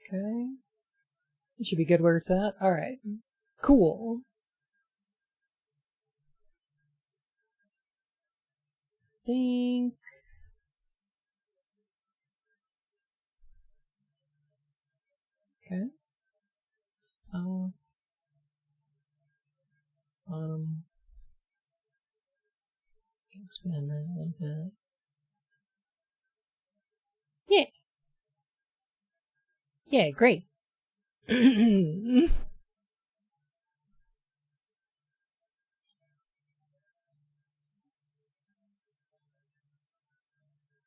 Okay. It should be good where it's at. Alright. Cool. Think. Okay. Expand that a little bit. Yeah. Yeah, great.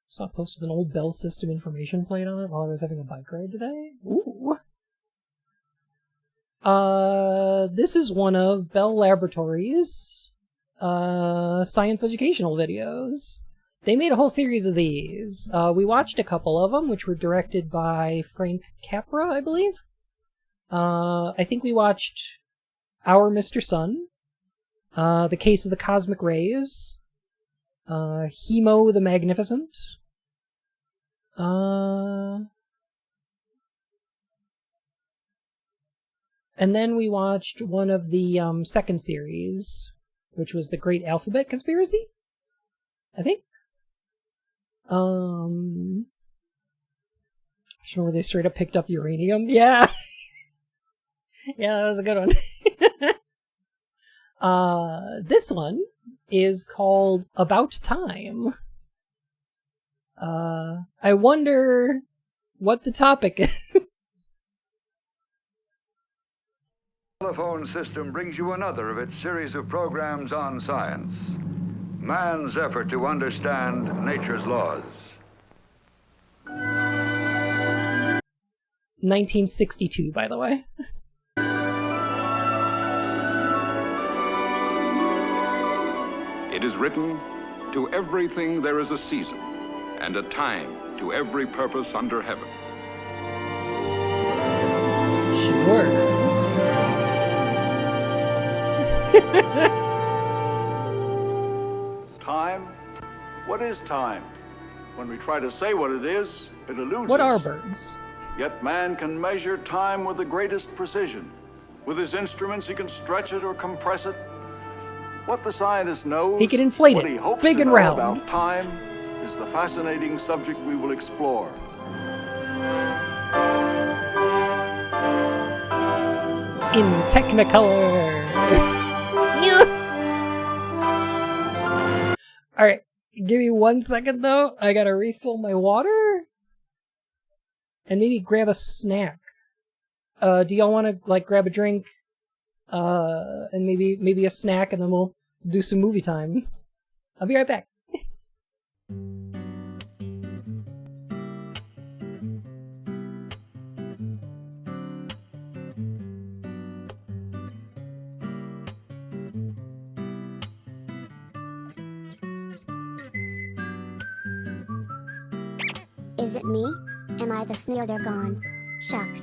Saw a post with an old Bell System information plate on it while I was having a bike ride today. Ooh. This is one of Bell Laboratories' science educational videos. They made a whole series of these. We watched a couple of them, which were directed by Frank Capra, I believe. I think we watched Our Mr. Sun, The Case of the Cosmic Rays, Hemo the Magnificent, and then we watched one of the second series, which was The Great Alphabet Conspiracy, I think. I just remember they straight up picked up uranium. Yeah. Yeah, that was a good one. This one is called About Time. I wonder what the topic is. The telephone system brings you another of its series of programs on science. Man's effort to understand nature's laws. 1962, by the way. It is written, to everything there is a season, and a time to every purpose under heaven. Sure. Time? What is time? When we try to say what it is, it eludes What us. are birds? Yet man can measure time with the greatest precision. With his instruments, he can stretch it or compress it. What the scientist knows, He can inflate what it, he hopes big to and know round. about time, is the fascinating subject we will explore. In Technicolor. Alright, give me 1 second though. I gotta refill my water. And maybe grab a snack. Do y'all want to like grab a drink? And maybe a snack, and then we'll do some movie time. I'll be right back. Is it me? Am I the sneer? They're gone. Shucks.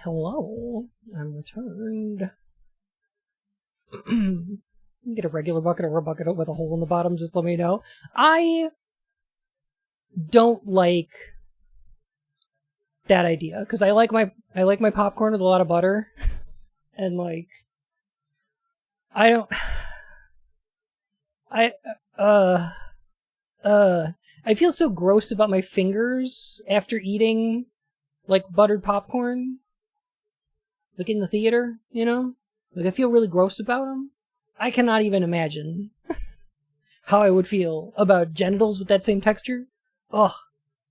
hello. I'm returned. Get a regular bucket or a bucket with a hole in the bottom, just let me know. I don't like that idea, because I like my popcorn with a lot of butter. And like I feel so gross about my fingers after eating like buttered popcorn, like in the theater, you know? Like I feel really gross about them. I cannot even imagine how I would feel about genitals with that same texture. Ugh.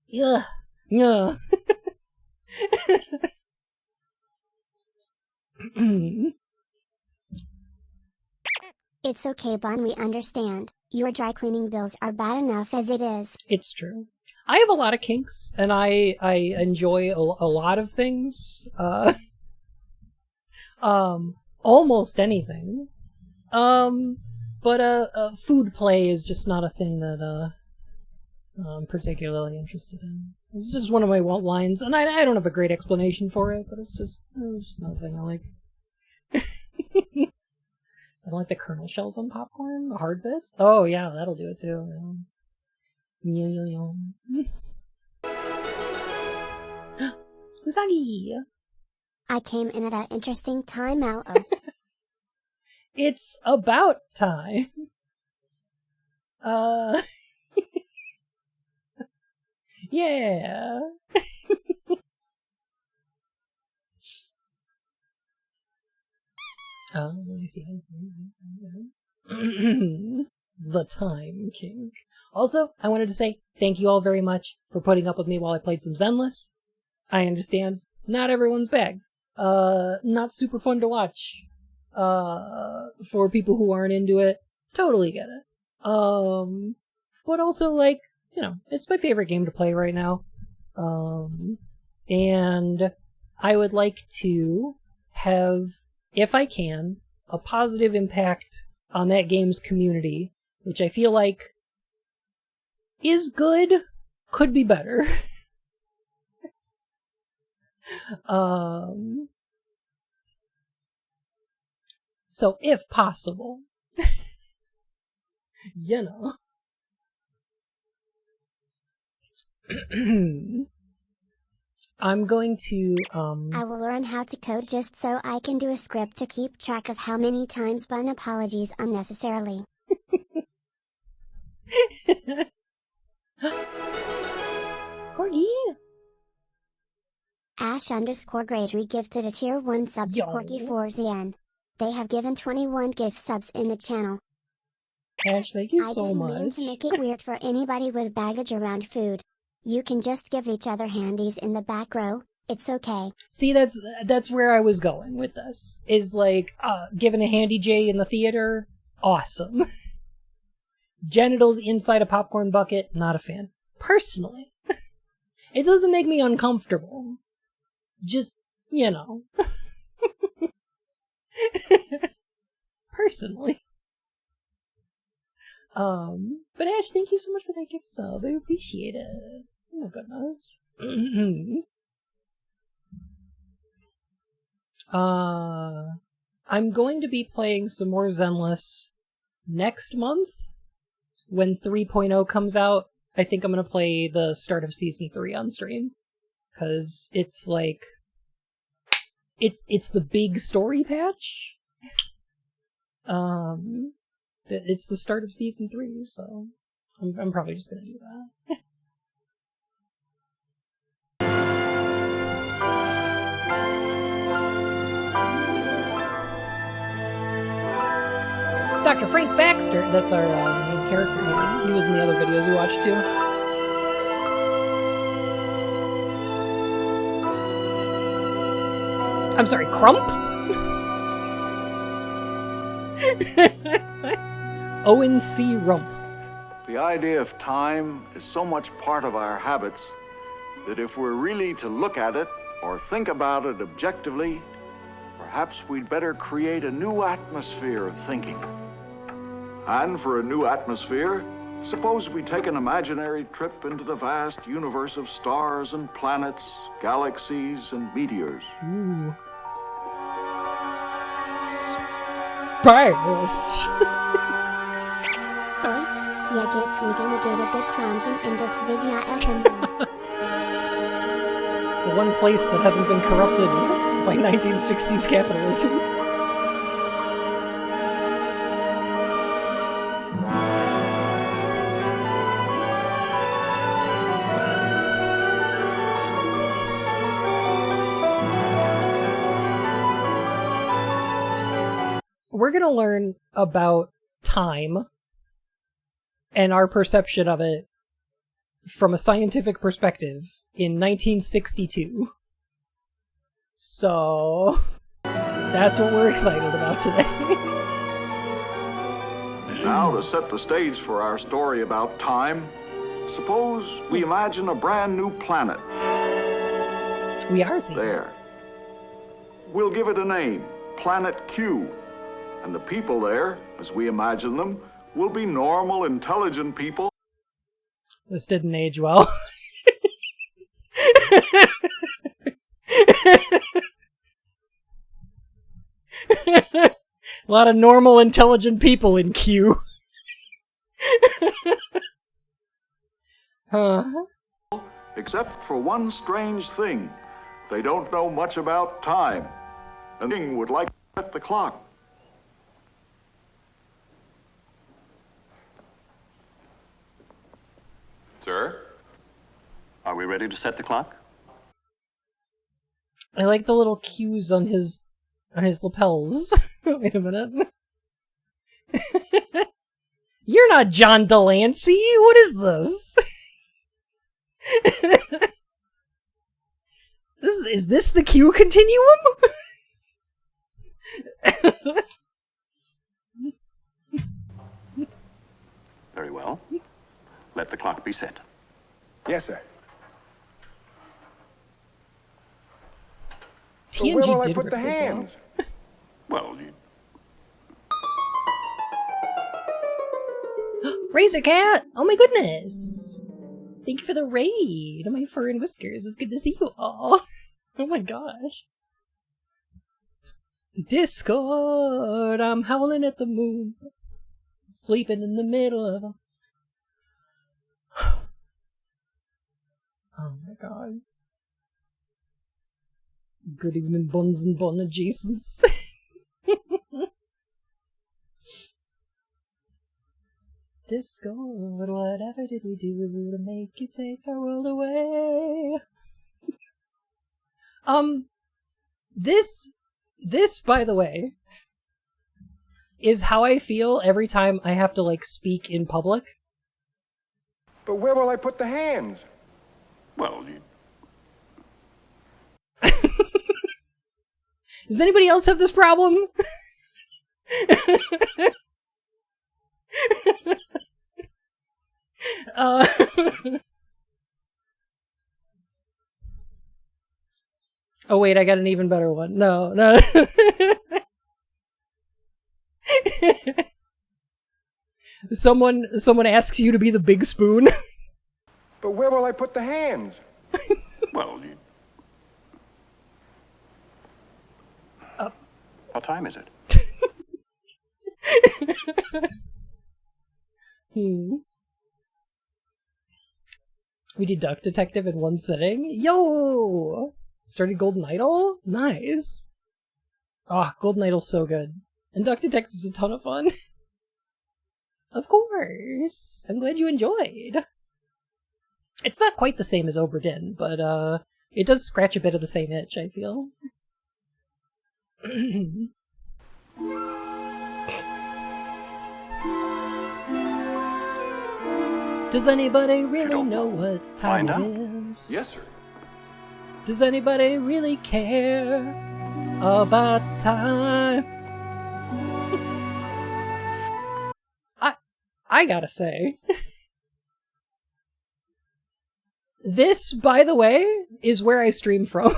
Yeah. Yeah. It's okay, Bon, we understand. Your dry cleaning bills are bad enough as it is. It's true. I have a lot of kinks, and I enjoy a lot of things. Almost anything. But food play is just not a thing that I'm particularly interested in. It's just one of my lines, and I don't have a great explanation for it, but it's just not a thing I like. I don't like the kernel shells on popcorn, the hard bits. Oh yeah, that'll do it too. Yeah. Usagi! I came in at an interesting time out of... It's about time. Yeah. Oh, I see. The time kink. Also, I wanted to say thank you all very much for putting up with me while I played some Zenless. I understand. Not everyone's bag. Not super fun to watch. For people who aren't into it. Totally get it. But also, like, you know, it's my favorite game to play right now. And I would like to have, if I can, a positive impact on that game's community, which I feel like is good, could be better. So if possible, you know. I'm going to, I will learn how to code just so I can do a script to keep track of how many times Bun apologies unnecessarily. Corgi! Ash_Gregory gifted a tier 1 sub to Yo. Corgi for ZN. They have given 21 gift subs in the channel. Ash, thank you I so didn't mean much. to make it weird for anybody with baggage around food. You can just give each other handies in the back row, it's okay. See, that's where I was going with this. Is like, giving a handy J in the theater, awesome. Genitals inside a popcorn bucket, not a fan. Personally. It doesn't make me uncomfortable. Just, you know. Personally. But Ash, thank you so much for that gift sub. I appreciate it. Oh my goodness. I'm going to be playing some more Zenless next month when 3.0 comes out. I think I'm going to play the start of Season 3 on stream. Because it's like... It's the big story patch. It's the start of Season 3, so... I'm probably just going to do that. Dr. Frank Baxter, that's our main character here. He was in the other videos we watched too. I'm sorry, Crump? Owen C. Rump. The idea of time is so much part of our habits that if we're really to look at it or think about it objectively, perhaps we'd better create a new atmosphere of thinking. And for a new atmosphere, Suppose we take an imaginary trip into the vast universe of stars and planets, galaxies and meteors. Ooh. Space. Oi, ja geht's we gonna get a good krampen in this video essen. The one place that hasn't been corrupted by 1960s capitalism. We're gonna learn about time and our perception of it from a scientific perspective in 1962. So that's what we're excited about today. Now, to set the stage for our story about time, suppose we imagine a brand new planet. We are seeing There. We'll give it a name, Planet Q. And the people there, as we imagine them, will be normal, intelligent people. This didn't age well. A lot of normal, intelligent people in Q. Huh. Except for one strange thing. They don't know much about time. And the king would like to set the clock. Sir? Are we ready to set the clock? I like the little cues on his lapels. Wait a minute. You're not John Delancey! What is this? Is this the Q continuum? Very well. Let the clock be set. Yes, sir. TNG But where will I did put rip the this hands? off. Well, you... Razor Cat! Oh my goodness! Thank you for the raid! My fur and whiskers. It's good to see you all. Oh my gosh. Discord! I'm howling at the moon. Sleeping in the middle of a... Oh my god. Good evening, buns and bun adjacents. Discord, whatever did we do to make you take our world away? This, by the way, is how I feel every time I have to, like, speak in public. But where will I put the hands? Well, you... Does anybody else have this problem? Oh wait, I got an even better one. No. Someone asks you to be the big spoon. But where will I put the hands? Well, you... What time is it? We did Duck Detective in one sitting. Yo! Started Golden Idol? Nice. Ah, Golden Idol's so good. And Duck Detective's a ton of fun. Of course. I'm glad you enjoyed. It's not quite the same as Obra Dinn, but it does scratch a bit of the same itch, I feel. Does anybody really know what time it is? Yes, sir. Does anybody really care about time? I gotta say, this, by the way, is where I stream from.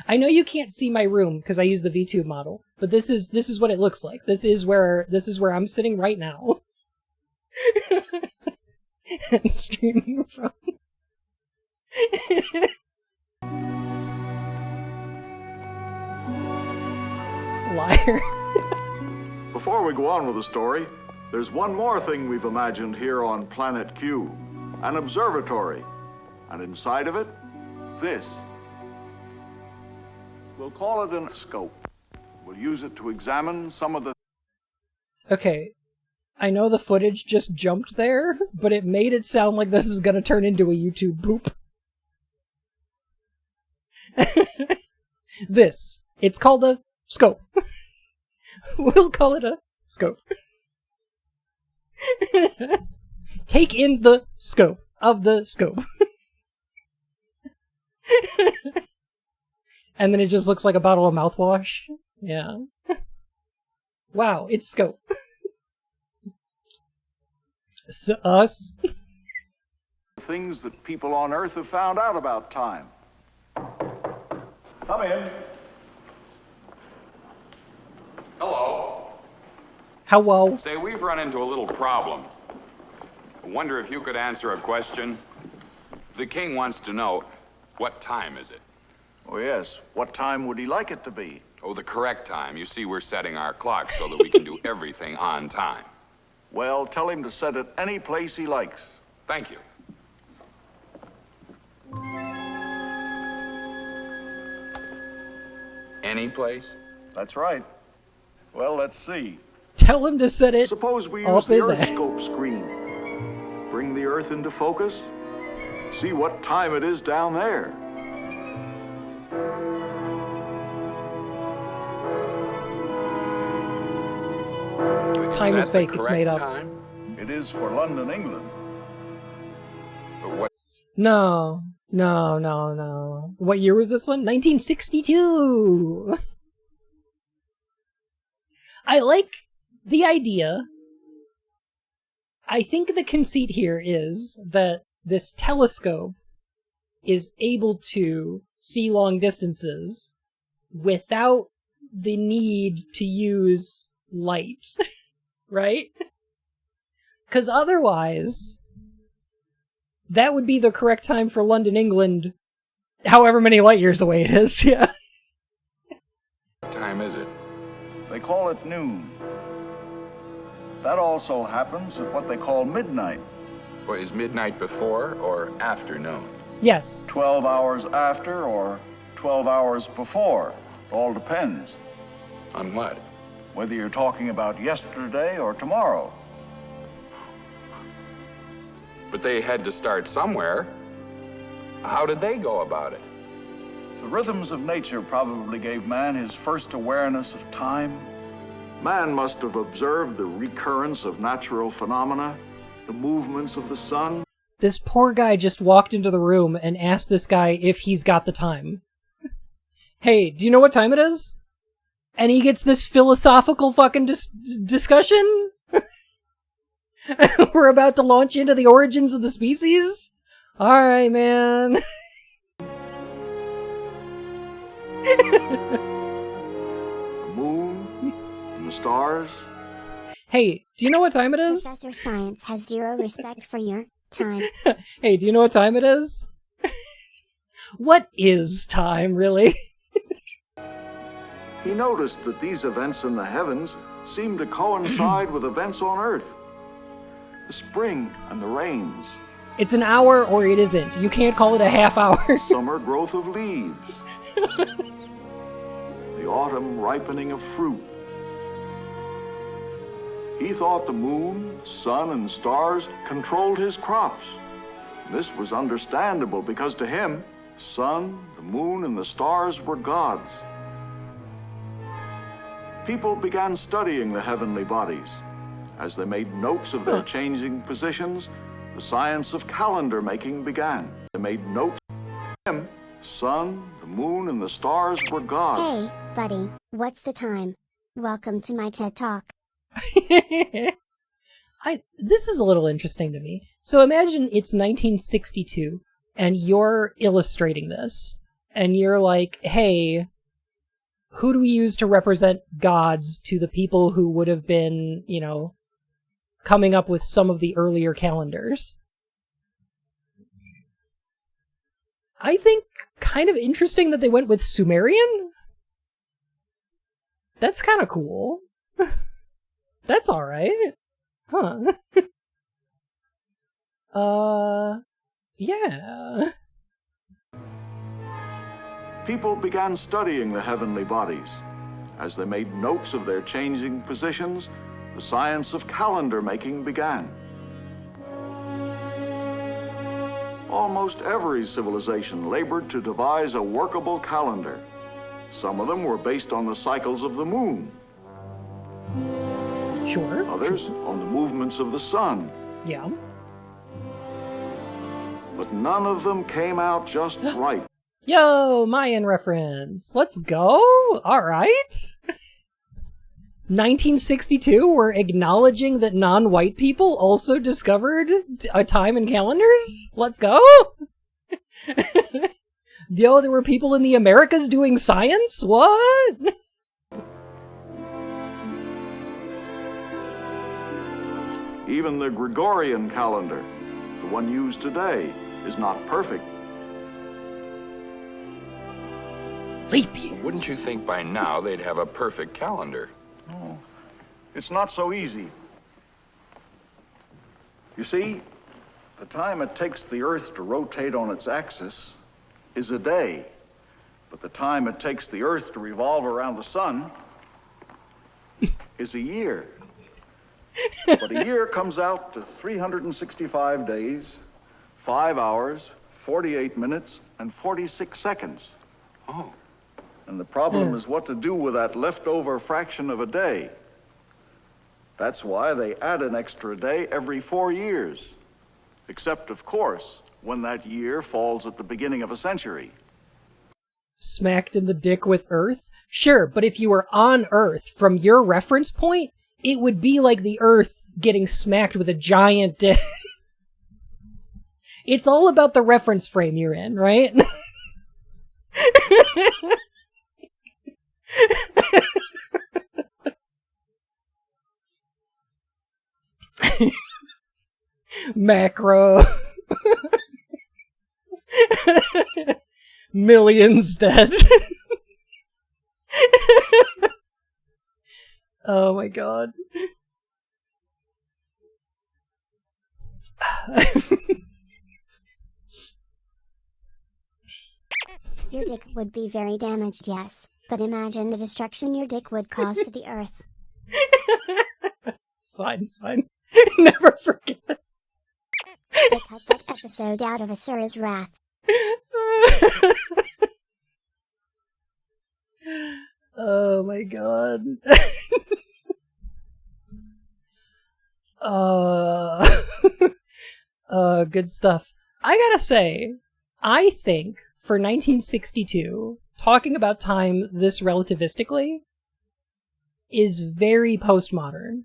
I know you can't see my room because I use the VTube model, but this is what it looks like. This is where I'm sitting right now. And streaming from. Liar. Before we go on with the story, there's one more thing we've imagined here on Planet Q, an observatory. And inside of it, this. We'll call it an scope. We'll use it to examine some of the... Okay, I know the footage just jumped there, but it made it sound like this is gonna turn into a YouTube boop. This. It's called a scope. We'll call it a scope. Take in the scope of the scope. And then it just looks like a bottle of mouthwash. Yeah. Wow, it's scope. Us. things that people on Earth have found out about time. Come in. Hello. Hello. Say, we've run into a little problem. I wonder if you could answer a question. The king wants to know, what time is it? Oh, yes. What time would he like it to be? Oh, the correct time. You see, we're setting our clock so that we can do everything on time. Well, tell him to set it any place he likes. Thank you. Any place? That's right. Well, let's see. Tell him to set it Suppose we use up the his ass. Earthscope screen. Bring the Earth into focus. See what time it is down there. Time is that the fake, it's made correct up. time? It is for London, England. But what? No. What year was this one? 1962! I like the idea. I think the conceit here is that this telescope is able to see long distances without the need to use light. Right? Because otherwise, that would be the correct time for London, England, however many light years away it is, yeah. What time is it? They call it noon. That also happens at what they call midnight. Well, is midnight before or after noon? Yes. 12 hours after or 12 hours before. It all depends. On what? Whether you're talking about yesterday or tomorrow. But they had to start somewhere. How did they go about it? The rhythms of nature probably gave man his first awareness of time. Man must have observed the recurrence of natural phenomena, the movements of the sun. This poor guy just walked into the room and asked this guy if he's got the time. Hey, do you know what time it is? And he gets this philosophical fucking discussion? We're about to launch into the origins of the species? Alright, man. The moon and the stars. Hey, do you know what time it is? Professor Science has zero respect for your time. Hey, do you know what time it is? What is time, really? He noticed that these events in the heavens seemed to coincide with events on Earth. The spring and the rains. It's an hour or it isn't. You can't call it a half hour. Summer growth of leaves. The autumn ripening of fruit. He thought the moon, sun, and stars controlled his crops. This was understandable because to him, sun, the moon, and the stars were gods. People began studying the heavenly bodies. As they made notes of their changing positions, the science of calendar making began. They made notes of him, sun, the moon, and the stars were gods. Hey, buddy, what's the time? Welcome to my TED Talk. This is a little interesting to me. So imagine it's 1962 and you're illustrating this and you're like, hey, who do we use to represent gods to the people who would have been, coming up with some of the earlier calendars. I think kind of interesting that they went with Sumerian. That's kind of cool. That's alright. Huh. Yeah. People began studying the heavenly bodies. As they made notes of their changing positions, the science of calendar making began. Almost every civilization labored to devise a workable calendar. Some of them were based on the cycles of the moon. Sure. Others on the movements of the sun. Yeah. But none of them came out just right. Yo, Mayan reference. Let's go. All right. 1962, we're acknowledging that non-white people also discovered a time in calendars? Let's go. Yo, there were people in the Americas doing science? What? Even the Gregorian calendar, the one used today, is not perfect. Leap years. Wouldn't you think by now they'd have a perfect calendar? Oh, it's not so easy. You see, the time it takes the Earth to rotate on its axis is a day. But the time it takes the Earth to revolve around the sun is a year. But a year comes out to 365 days, 5 hours, 48 minutes, and 46 seconds. Oh. And the problem is what to do with that leftover fraction of a day. That's why they add an extra day every 4 years. Except, of course, when that year falls at the beginning of a century. Smacked in the dick with Earth? Sure, but if you were on Earth, from your reference point, it would be like the Earth getting smacked with a giant dick. It's all about the reference frame you're in, right? Macro. Millions dead. Oh my god. Your dick would be very damaged, yes. But imagine the destruction your dick would cause to the earth. It's fine, it's fine. Never forget. They cut that episode out of Asura's Wrath. Oh my god. Good stuff. I gotta say, I think for 1962, talking about time this relativistically is very postmodern.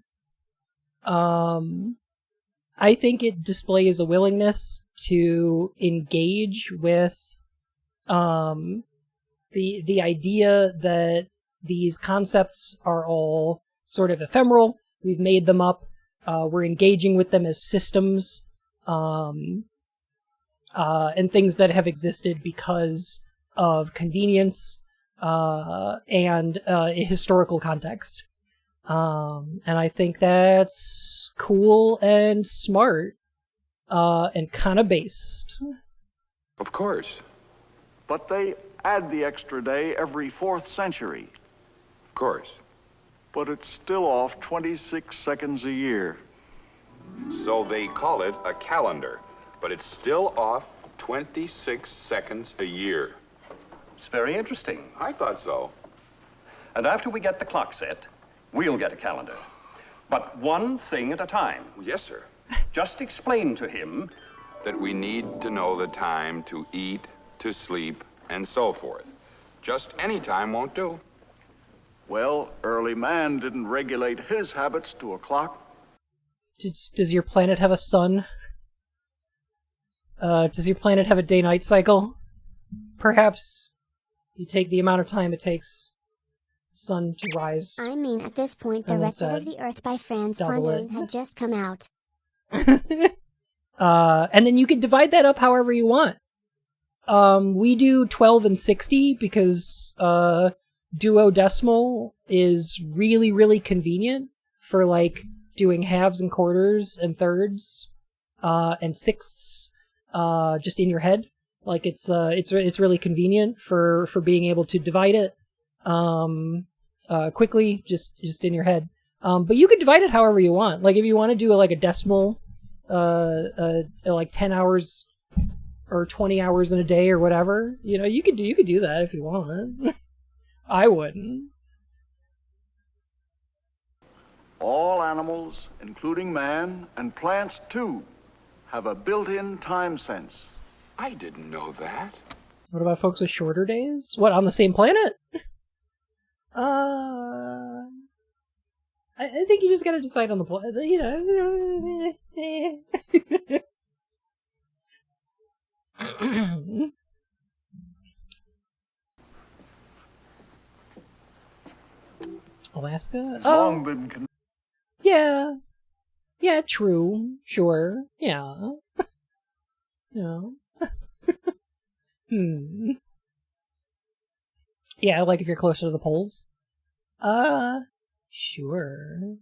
I think it displays a willingness to engage with the idea that these concepts are all sort of ephemeral. We've made them up. We're engaging with them as systems and things that have existed because of convenience and a historical context. And I think that's cool and smart and kind of based. Of course. But they add the extra day every 4th century. Of course. But it's still off 26 seconds a year. So they call it a calendar, but it's still off 26 seconds a year. It's very interesting. I thought so. And after we get the clock set, we'll get a calendar. But one thing at a time. Yes, sir. Just explain to him That we need to know the time to eat, to sleep, and so forth. Just any time won't do. Well, early man didn't regulate his habits to a clock. Does your planet have a sun? Does your planet have a day-night cycle? Perhaps you take the amount of time it takes sun to rise. I mean, at this point, And then Directed of said, the Earth by Franz double von it. Loon had just come out. And then you can divide that up however you want. We do 12 and 60 because duodecimal is really, really convenient for like doing halves and quarters and thirds and sixths just in your head. Like it's really convenient for being able to divide it quickly just in your head. But you could divide it however you want. Like if you want to do like a decimal like 10 hours or 20 hours in a day or whatever, you know, you could do that if you want. I wouldn't. All animals, including man and plants too, have a built-in time sense. I didn't know that. What about folks with shorter days? What, on the same planet? I think you just gotta decide on the planet, you know. Alaska? It's long been Yeah. Yeah, true. Sure. Yeah. Yeah. Yeah, like if you're closer to the poles. Sure.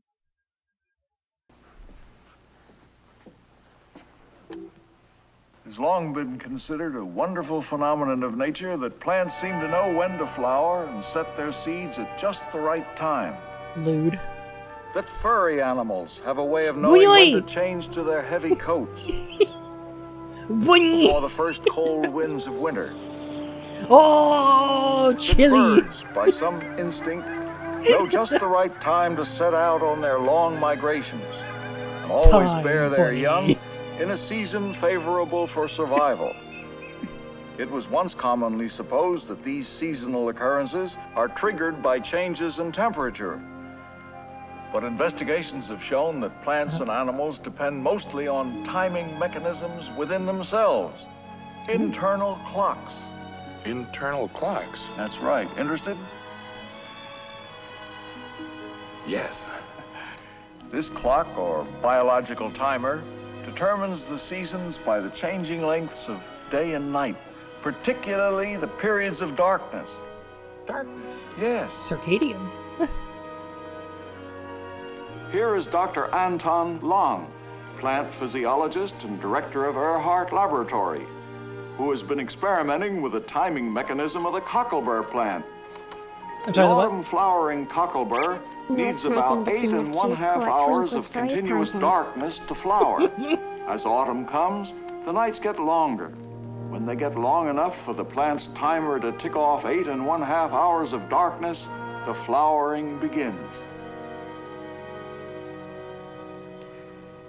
It's long been considered a wonderful phenomenon of nature that plants seem to know when to flower and set their seeds at just the right time. Lewd. That furry animals have a way of knowing Really? when to change to their heavy coats Boing! before the first cold winds of winter. Oh, That chilly! birds, by some instinct, know just the right time to set out on their long migrations and always Time, bear their buddy. young in a season favorable for survival. It was once commonly supposed that these seasonal occurrences are triggered by changes in temperature. But investigations have shown that plants and animals depend mostly on timing mechanisms within themselves. Internal clocks. Internal clocks? That's right. Interested? Yes. This clock, or biological timer, determines the seasons by the changing lengths of day and night, particularly the periods of darkness. Darkness? Yes. Circadian. Here is Dr. Anton Long, plant physiologist and director of Earhart Laboratory, who has been experimenting with the timing mechanism of the cocklebur plant. I'm The sorry, the what? autumn flowering cocklebur needs sniping about the 8 king of and 1/2 Cheese Court hours twink of with furry continuous content. darkness to flower. As autumn comes, the nights get longer. When they get long enough for the plant's timer to tick off 8 and 1/2 hours of darkness, the flowering begins.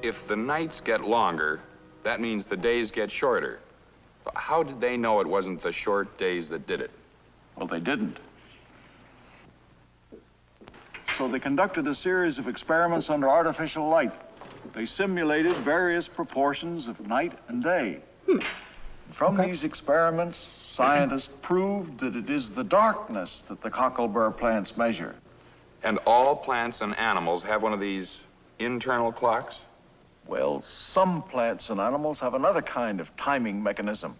If the nights get longer, that means the days get shorter. But how did they know it wasn't the short days that did it? Well, they didn't. So they conducted a series of experiments under artificial light. They simulated various proportions of night and day. From Okay. these experiments, scientists proved that it is the darkness that the cocklebur plants measure. And all plants and animals have one of these internal clocks? Well, some plants and animals have another kind of timing mechanism.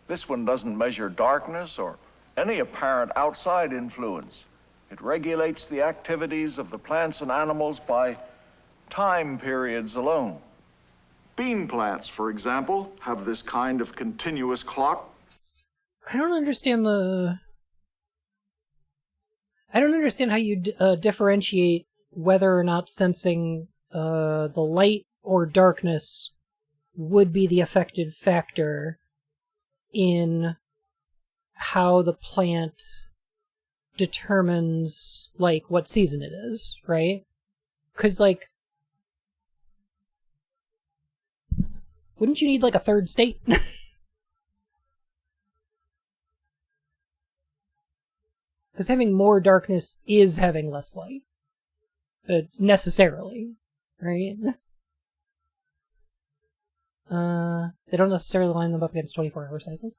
This one doesn't measure darkness or any apparent outside influence. It regulates the activities of the plants and animals by time periods alone. Bean plants, for example, have this kind of continuous clock. I don't understand how you differentiate whether or not sensing the light or darkness would be the affected factor in how the plant determines, like, what season it is, right? Because, like, wouldn't you need, like, a third state? Because having more darkness is having less light. Necessarily, right? They don't necessarily line them up against 24-hour cycles.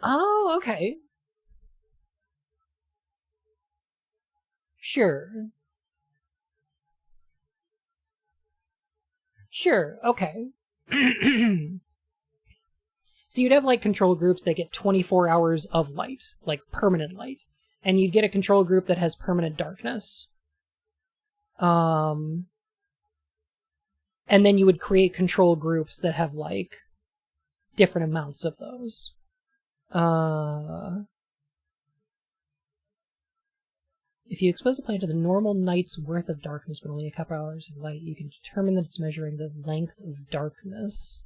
Oh, okay. Sure. Sure, okay. So you'd have, like, control groups that get 24 hours of light, like permanent light. And you'd get a control group that has permanent darkness. And then you would create control groups that have, like, different amounts of those. If you expose a planet to the normal night's worth of darkness but only a couple hours of light, you can determine that it's measuring the length of darkness.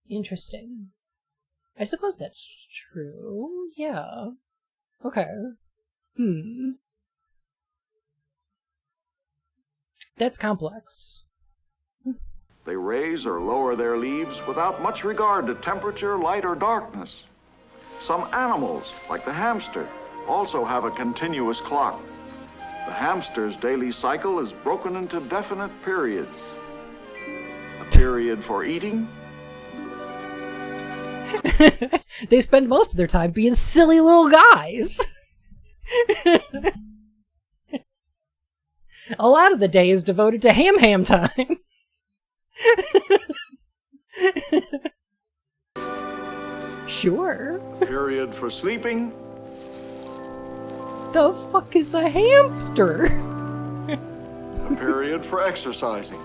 Interesting. I suppose that's true. Yeah. Okay. That's complex. They raise or lower their leaves without much regard to temperature, light, or darkness. Some animals, like the hamster, also have a continuous clock. The hamster's daily cycle is broken into definite periods. A period for eating. They spend most of their time being silly little guys. A lot of the day is devoted to ham time. Sure. Period for sleeping. The fuck is a hamster? A period for exercising.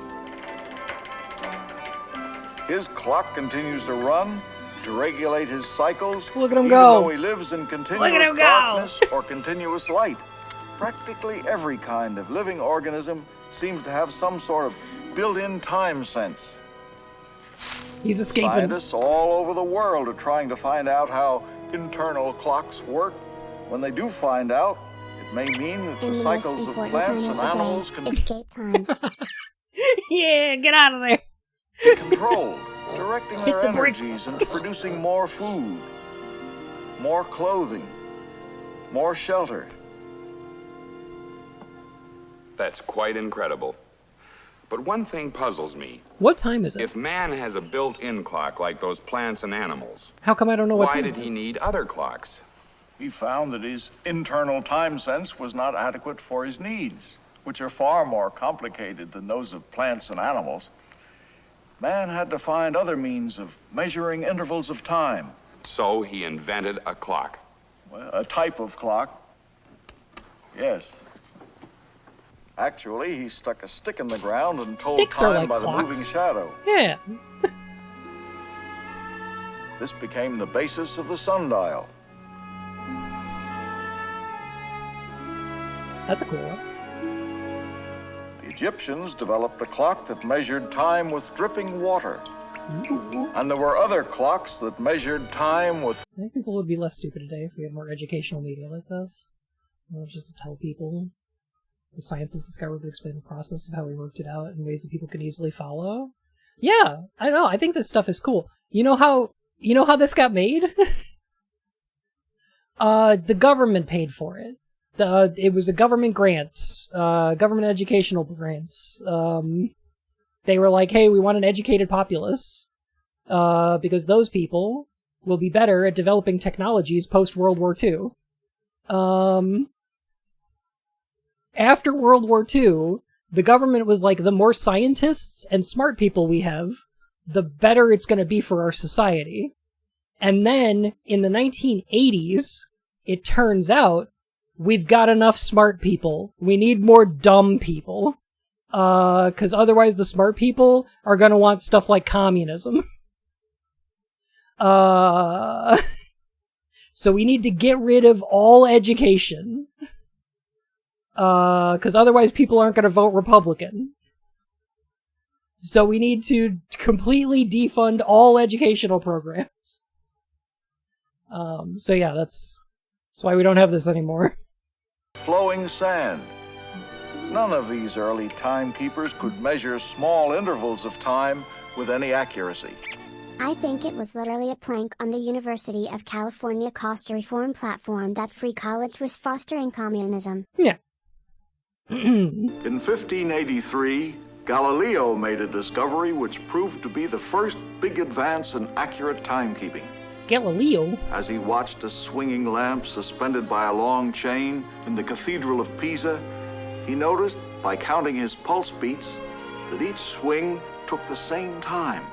His clock continues to run to regulate his cycles. Look at him even go. though he lives in continuous Look at him go. darkness or continuous light. Practically every kind of living organism seems to have some sort of built-in time sense. He's escaping. Scientists all over the world are trying to find out how internal clocks work. When they do find out, it may mean that And the the most cycles of important plants time and of the animals day, can be escape time. Yeah, get out of there. controlled, directing Hit their the bricks. energies into producing more food, more clothing, more shelter. That's quite incredible. But one thing puzzles me. What time is it? If man has a built-in clock like those plants and animals, How come I don't know what why time did it he is? need other clocks? He found that his internal time sense was not adequate for his needs, which are far more complicated than those of plants and animals. Man had to find other means of measuring intervals of time. So he invented a clock. Well, a type of clock. Yes. Actually, he stuck a stick in the ground and told Sticks are time like by the moving clocks. shadow. Yeah. This became the basis of the sundial. That's a cool one. The Egyptians developed a clock that measured time with dripping water. Ooh. And there were other clocks that measured time with I think people would be less stupid today if we had more educational media like this. Just to tell people what science has discovered to explain the process of how we worked it out in ways that people can easily follow. Yeah, I know. I think this stuff is cool. You know how this got made? The government paid for it. It was a government grant, government educational grants. They were like, hey, we want an educated populace, because those people will be better at developing technologies post-World War II. After World War II, the government was like, the more scientists and smart people we have, the better it's going to be for our society. And then, in the 1980s, it turns out, we've got enough smart people. We need more dumb people. Because otherwise the smart people are going to want stuff like communism. So we need to get rid of all education. Because otherwise people aren't going to vote Republican. So we need to completely defund all educational programs. So yeah, that's why we don't have this anymore. flowing sand. None of these early timekeepers could measure small intervals of time with any accuracy. I think it was literally a plank on the University of California cost reform platform that Free College was fostering communism. Yeah. In 1583, Galileo made a discovery which proved to be the first big advance in accurate timekeeping. Galileo? As he watched a swinging lamp suspended by a long chain in the Cathedral of Pisa, He noticed, by counting his pulse beats, that each swing took the same time.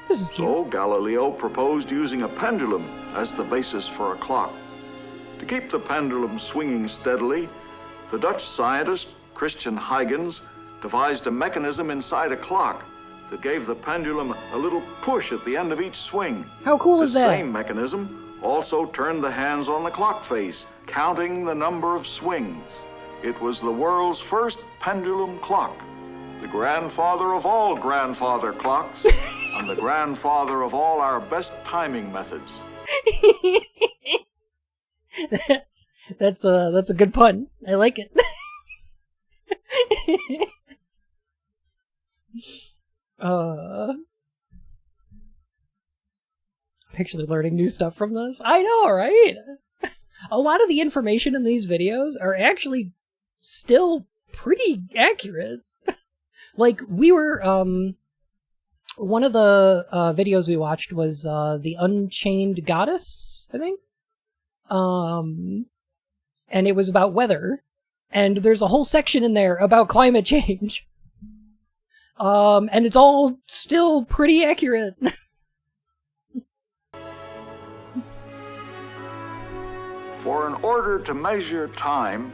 This is cute. So Galileo proposed using a pendulum as the basis for a clock. To keep the pendulum swinging steadily, the Dutch scientist Christian Huygens devised a mechanism inside a clock that gave the pendulum a little push at the end of each swing. How cool is The that? same mechanism also turned the hands on the clock face, counting the number of swings. It was the world's first pendulum clock, the grandfather of all grandfather clocks, and the grandfather of all our best timing methods. That's a good pun. I like it. Picture learning new stuff from this. I know, right? A lot of the information in these videos are actually still pretty accurate. Like, we were, one of the videos we watched was The Unchained Goddess, I think. And it was about weather. And there's a whole section in there about climate change. And it's all still pretty accurate. For in order to measure time,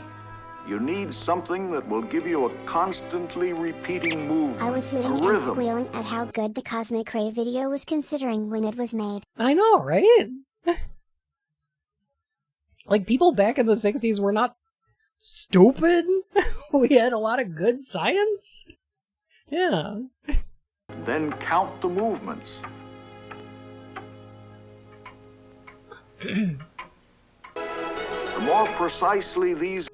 you need something that will give you a constantly repeating movement, I was hooting a and rhythm. squealing at how good the Cosmic Ray video was considering when it was made. I know, right? Like, people back in the 60s were not stupid. We had a lot of good science. Yeah. Then count the movements. The more precisely these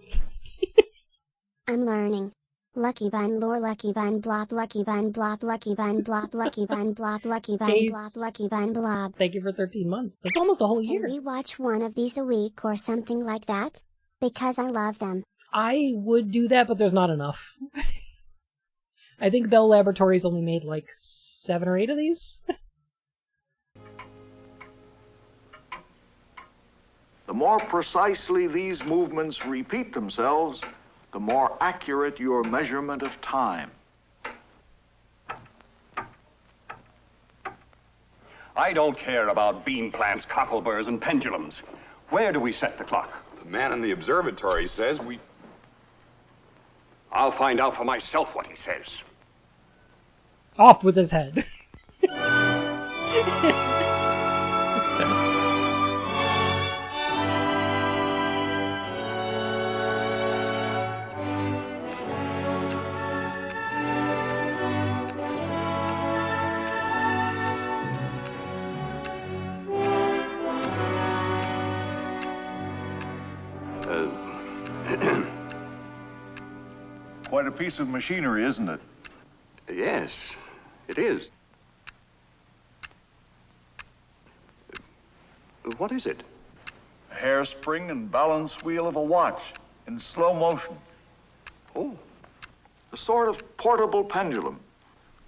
I'm learning. Lucky bun lore lucky bun blob lucky bun blob lucky bun blob lucky bun blob lucky bun Jeez. blob lucky bun blob. Thank you for 13 months. That's almost a whole Can year. we watch one of these a week or something like that? Because I love them. I would do that, but there's not enough. I think Bell Laboratories only made like 7 or 8 of these. The more precisely these movements repeat themselves, the more accurate your measurement of time. I don't care about beam plants, cockleburrs, and pendulums. Where do we set the clock? The man in the observatory says we... I'll find out for myself what he says. Off with his head. Quite a piece of machinery, isn't it? Yes, it is. What is it? A hairspring and balance wheel of a watch in slow motion. Oh, A sort of portable pendulum.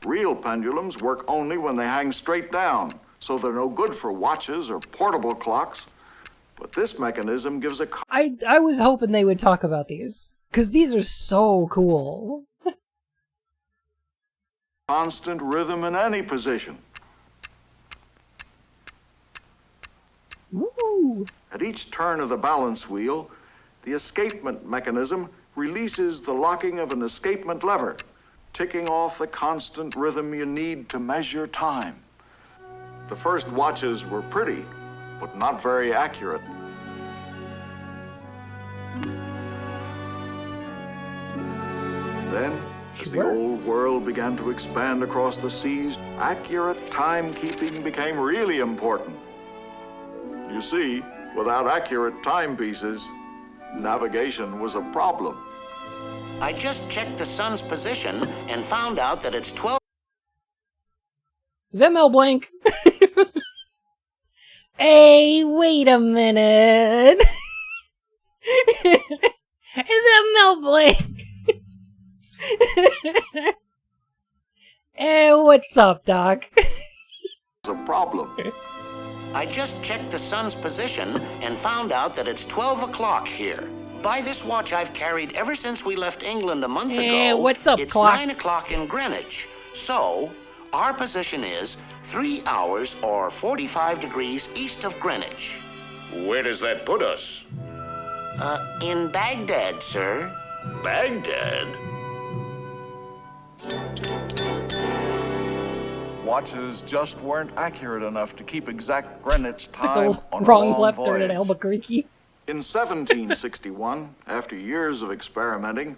Real pendulums work only when they hang straight down, so they're no good for watches or portable clocks. But this mechanism gives a I was hoping they would talk about these, because these are so cool. constant rhythm in any position. Woo! At each turn of the balance wheel, the escapement mechanism releases the locking of an escapement lever, ticking off the constant rhythm you need to measure time. The first watches were pretty, but not very accurate. Then, as the Sure. old world began to expand across the seas, accurate timekeeping became really important. You see, without accurate timepieces, navigation was a problem. I just checked the sun's position and found out that it's 12. Is that Mel Blanc? Hey, wait a minute. Is that Mel Blanc? Hey, what's up, Doc? It's a problem. I just checked the sun's position and found out that it's 12 o'clock here. By this watch I've carried ever since we left England a month ago. What's up, it's clock? 9 o'clock in Greenwich. So, our position is 3 hours or 45 degrees east of Greenwich. Where does that put us? In Baghdad, sir. Baghdad? Watches just weren't accurate enough to keep exact Greenwich Took time a on a wrong long left turn voyage. at Albuquerque. In 1761, after years of experimenting,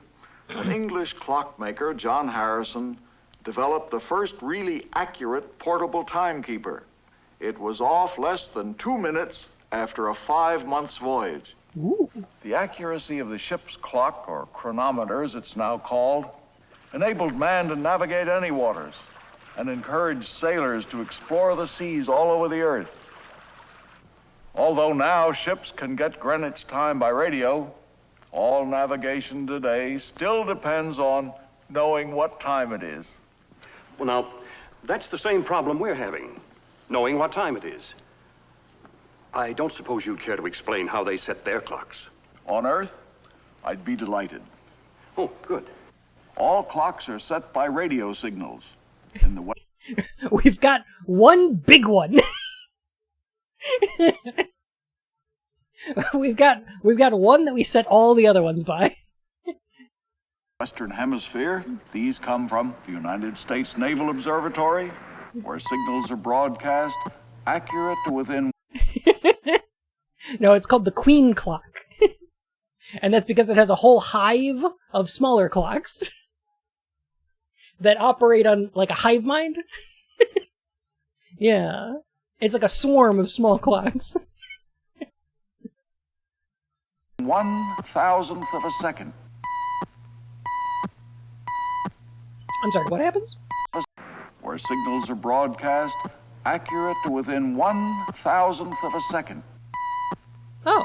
an English clockmaker, John Harrison, developed the first really accurate portable timekeeper. It was off less than 2 minutes after a 5 months voyage. Ooh. The accuracy of the ship's clock, or chronometer as it's now called, enabled man to navigate any waters and encouraged sailors to explore the seas all over the earth. Although now ships can get Greenwich time by radio, all navigation today still depends on knowing what time it is. Well, now, that's the same problem we're having, knowing what time it is. I don't suppose you'd care to explain how they set their clocks. On Earth, I'd be delighted. Oh, good. All clocks are set by radio signals. In the West, We've got one big one. we've got one that we set all the other ones by. Western Hemisphere, these come from the United States Naval Observatory, where signals are broadcast accurate to within... No, it's called the Queen Clock. And that's because it has a whole hive of smaller clocks that operate on like a hive mind. Yeah. It's like a swarm of small clocks. 1,000th of a second. I'm sorry, what happens? Where signals are broadcast accurate to within 1,000th of a second. Oh.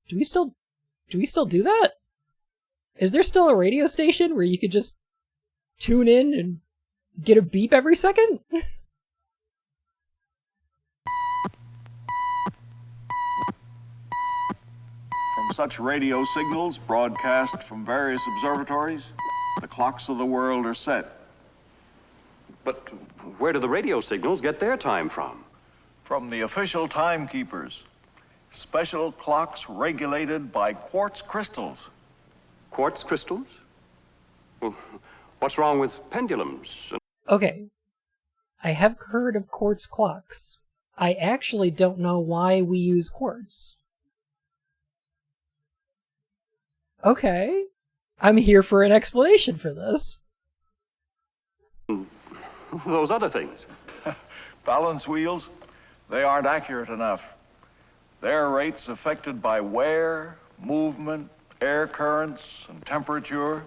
Do we still do that? Is there still a radio station where you could just tune in and get a beep every second? From such radio signals broadcast from various observatories, the clocks of the world are set. But where do the radio signals get their time from? From the official timekeepers. Special clocks regulated by quartz crystals. Quartz crystals? Well, what's wrong with pendulums? Okay. I have heard of quartz clocks. I actually don't know why we use quartz. Okay. I'm here for an explanation for this. Those other things. Balance wheels, they aren't accurate enough. Their rates affected by wear, movement, air currents, and temperature.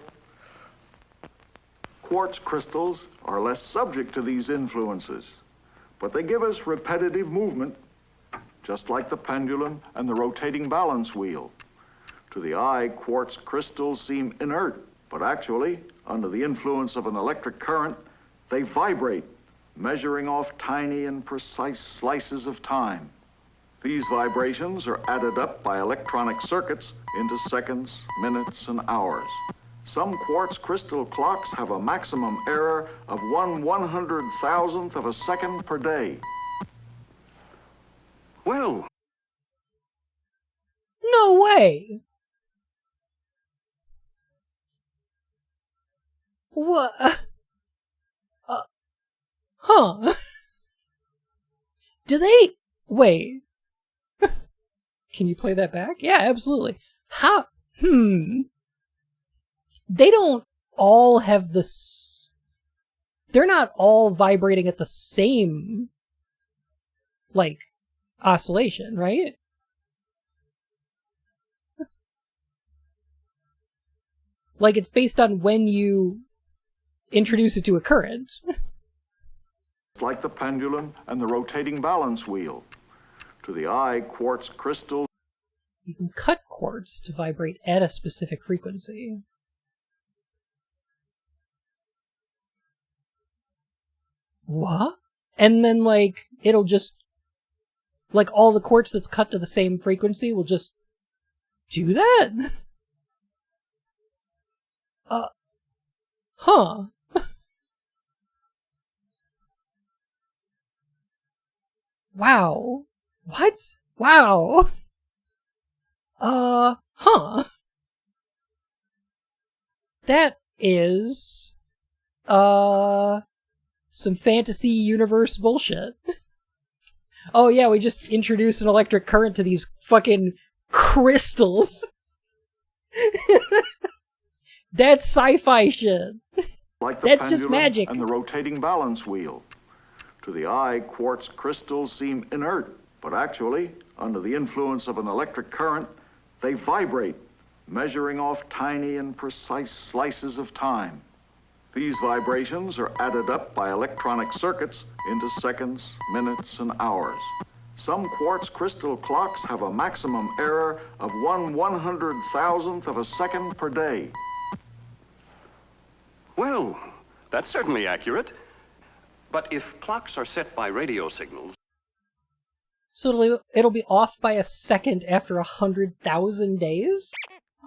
Quartz crystals are less subject to these influences, but they give us repetitive movement, just like the pendulum and the rotating balance wheel. To the eye, quartz crystals seem inert, but actually, under the influence of an electric current, they vibrate, measuring off tiny and precise slices of time. These vibrations are added up by electronic circuits into seconds, minutes, and hours. Some quartz crystal clocks have a maximum error of 1/100,000th of a second per day. Well, No way! What? Huh. Do they... Wait. Can you play that back? Yeah, absolutely. How... They don't all have the... They're not all vibrating at the same... like, oscillation, right? Like, it's based on when you introduce it to a current. Like the pendulum and the rotating balance wheel. To the eye, quartz crystals... You can cut quartz to vibrate at a specific frequency. What? And then, like, it'll just Like, all the quartz that's cut to the same frequency will just do that? Huh. Wow. What? Wow. Huh. That is, some fantasy universe bullshit. Oh yeah, we just introduced an electric current to these fucking crystals. That's sci-fi shit. Like the That's just pendulum magic. and the rotating balance wheel. To the eye, quartz crystals seem inert, but actually, under the influence of an electric current, they vibrate, measuring off tiny and precise slices of time. These vibrations are added up by electronic circuits into seconds, minutes, and hours. Some quartz crystal clocks have a maximum error of 1/100,000th of a second per day. Well, that's certainly accurate. But if clocks are set by radio signals... So it'll be off by a second after 100,000 days?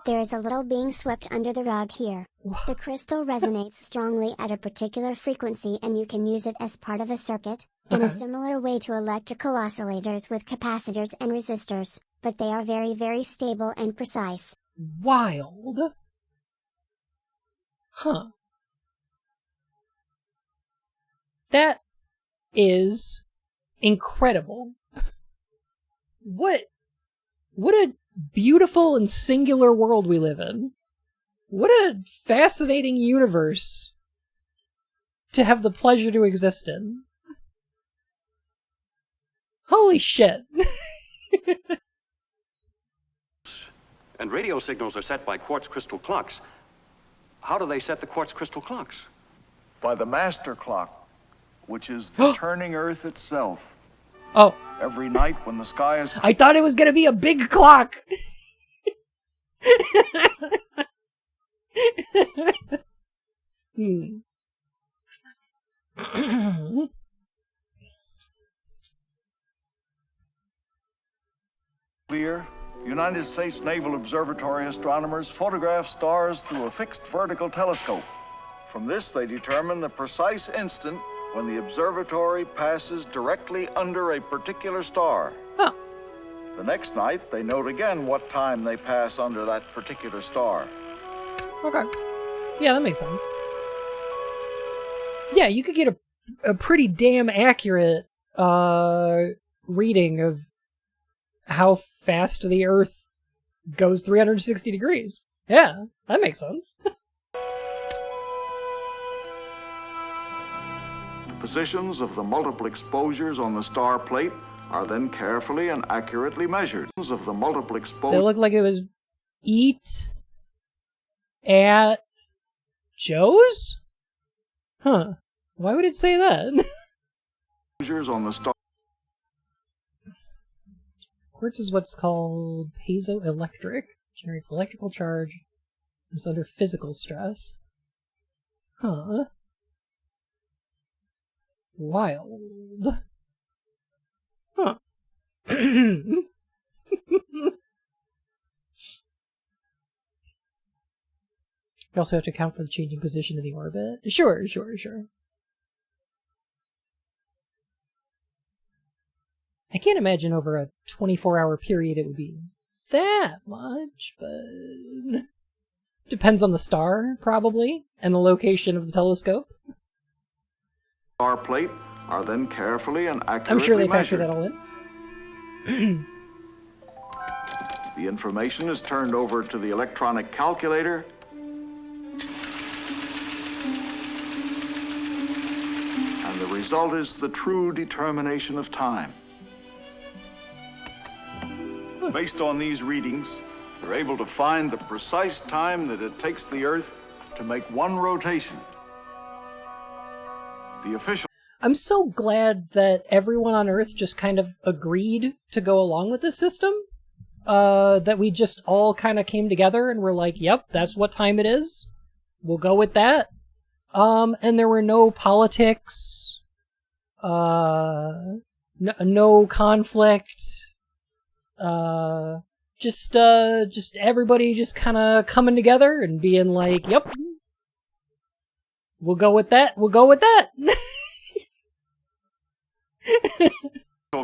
There is a little being swept under the rug here. The crystal resonates strongly at a particular frequency and you can use it as part of a circuit, in a similar way to electrical oscillators with capacitors and resistors, but they are very, very stable and precise. Wild. Huh. That is incredible. What a beautiful and singular world we live in. What a fascinating universe to have the pleasure to exist in. Holy shit. And radio signals are set by quartz crystal clocks. How do they set the quartz crystal clocks? By the master clock, which is the turning Earth itself. Oh. Every night when the sky is... I thought it was gonna be a big clock! Clear, the United States Naval Observatory astronomers photograph stars through a fixed vertical telescope. From this, they determine the precise instant when the observatory passes directly under a particular star. Huh. The next night, they note again what time they pass under that particular star. Okay. Yeah, that makes sense. Yeah, you could get a pretty damn accurate reading of how fast the Earth goes 360 degrees. Yeah, that makes sense. Positions of the multiple exposures on the star plate are then carefully and accurately measured. Of the multiple They exposures look like it was eat at Joe's? Huh. Why would it say that? on the star. Quartz is what's called piezoelectric. Generates electrical charge. It's under physical stress. Huh. Wild. Huh. You also have to account for the changing position of the orbit. Sure. I can't imagine over a 24-hour period it would be that much, but... Depends on the star, probably, and the location of the telescope. Star plate are then carefully and accurately I'm sure they factor measured. that all in. The information is turned over to the electronic calculator, and the result is the true determination of time. Based on these readings, they're able to find the precise time that it takes the Earth to make one rotation. The official... I'm so glad that everyone on Earth just kind of agreed to go along with this system. That we just all kind of came together and were like, yep, that's what time it is. We'll go with that. And there were no politics, no no conflict. Just everybody just kind of coming together and being like, "Yep, we'll go with that. We'll go with that."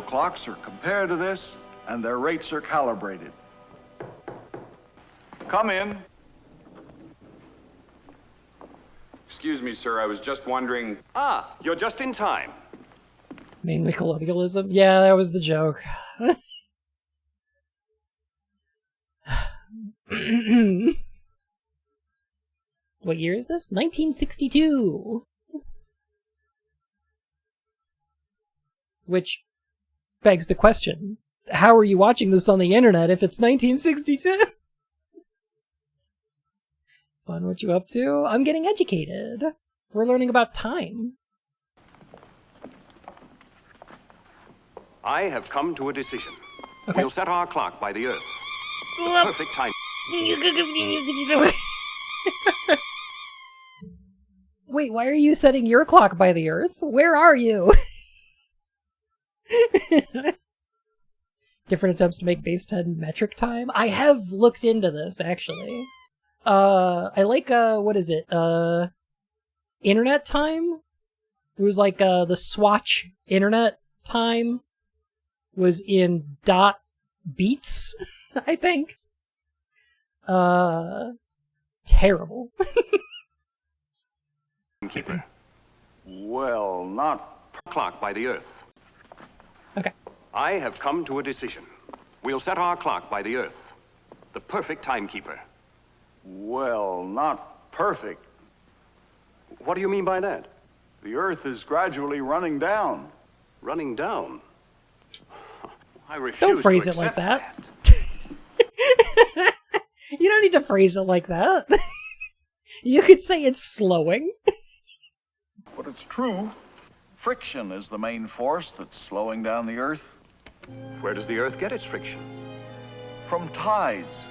Clocks are compared to this, and their rates are calibrated. Come in. Excuse me, sir, I was just wondering... Ah, you're just in time. Mainly colonialism. Yeah, that was the joke. What year is this? 1962! Which begs the question, how are you watching this on the internet if it's 1962? Fun, what you up to? I'm getting educated. We're learning about time. I have come to a decision. Okay. We'll set our clock by the Earth. The perfect time. Wait, why are you setting your clock by the Earth? Where are you? Different attempts to make base 10 metric time? I have looked into this, actually. I like, what is it? Internet time? It was like, the Swatch internet time was in dot beats, I think. Terrible. Keeper. Well, not... Clock by the Earth. Okay. I have come to a decision. We'll set our clock by the Earth. The perfect timekeeper. Well, not perfect. What do you mean by that? The Earth is gradually running down. Running down? I refuse Don't phrase to it like accept that. You don't need to phrase it like that. You could say it's slowing. But it's true. Friction is the main force that's slowing down the Earth. Where does the Earth get its friction? From tides.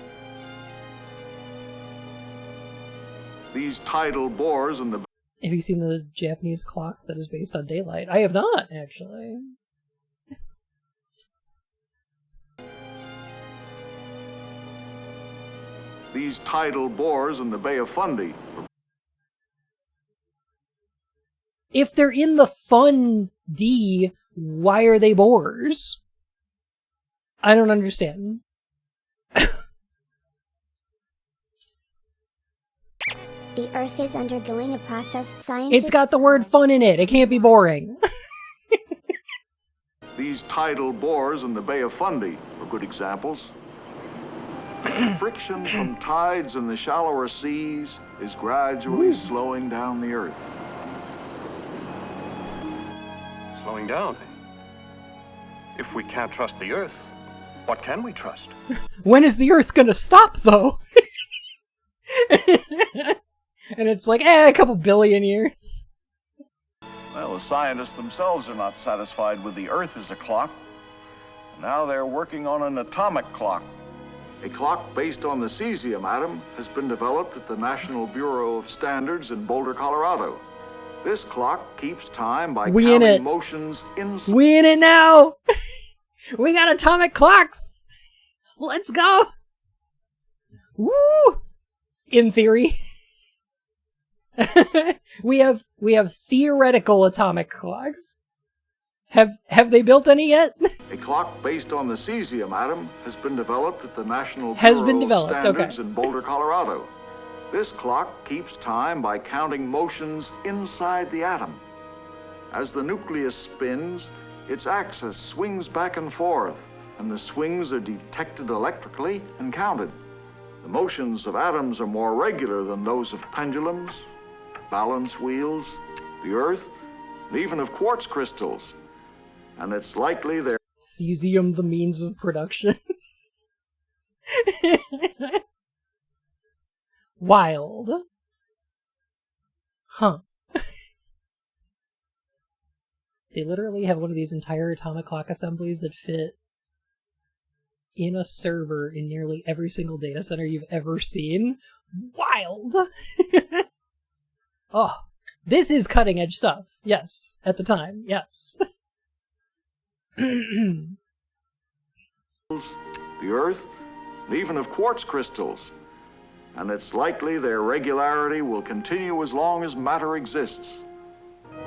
These tidal bores in the... Have you seen the Japanese clock that is based on daylight? I have not, actually. These tidal bores in the Bay of Fundy. If they're in the fun D, why are they boars? I don't understand. The Earth is undergoing a process scientists... It's got the word fun in it. It can't be boring. These tidal bores in the Bay of Fundy are good examples. Friction from tides in the shallower seas is gradually slowing down the Earth. Slowing down? If we can't trust the Earth, what can we trust? When is the Earth gonna stop, though? And it's like, a couple billion years. Well, the scientists themselves are not satisfied with the Earth as a clock. Now they're working on an atomic clock. A clock based on the cesium atom has been developed at the National Bureau of Standards in Boulder, Colorado. This clock keeps time by counting motions inside. We in it now! We got atomic clocks! Let's go! Woo! In theory. we have theoretical atomic clocks. Have they built any yet? A clock based on the cesium atom has been developed at the National Bureau of Standards in Boulder, Colorado. This clock keeps time by counting motions inside the atom. As the nucleus spins, its axis swings back and forth, and the swings are detected electrically and counted. The motions of atoms are more regular than those of pendulums, balance wheels, the Earth, and even of quartz crystals. And it's likely they're... Cesium, the means of production. Wild. Huh. They literally have one of these entire atomic clock assemblies that fit in a server in nearly every single data center you've ever seen. Wild! Oh, this is cutting edge stuff. Yes. At the time, yes. the Earth, and even of quartz crystals. And it's likely their regularity will continue as long as matter exists.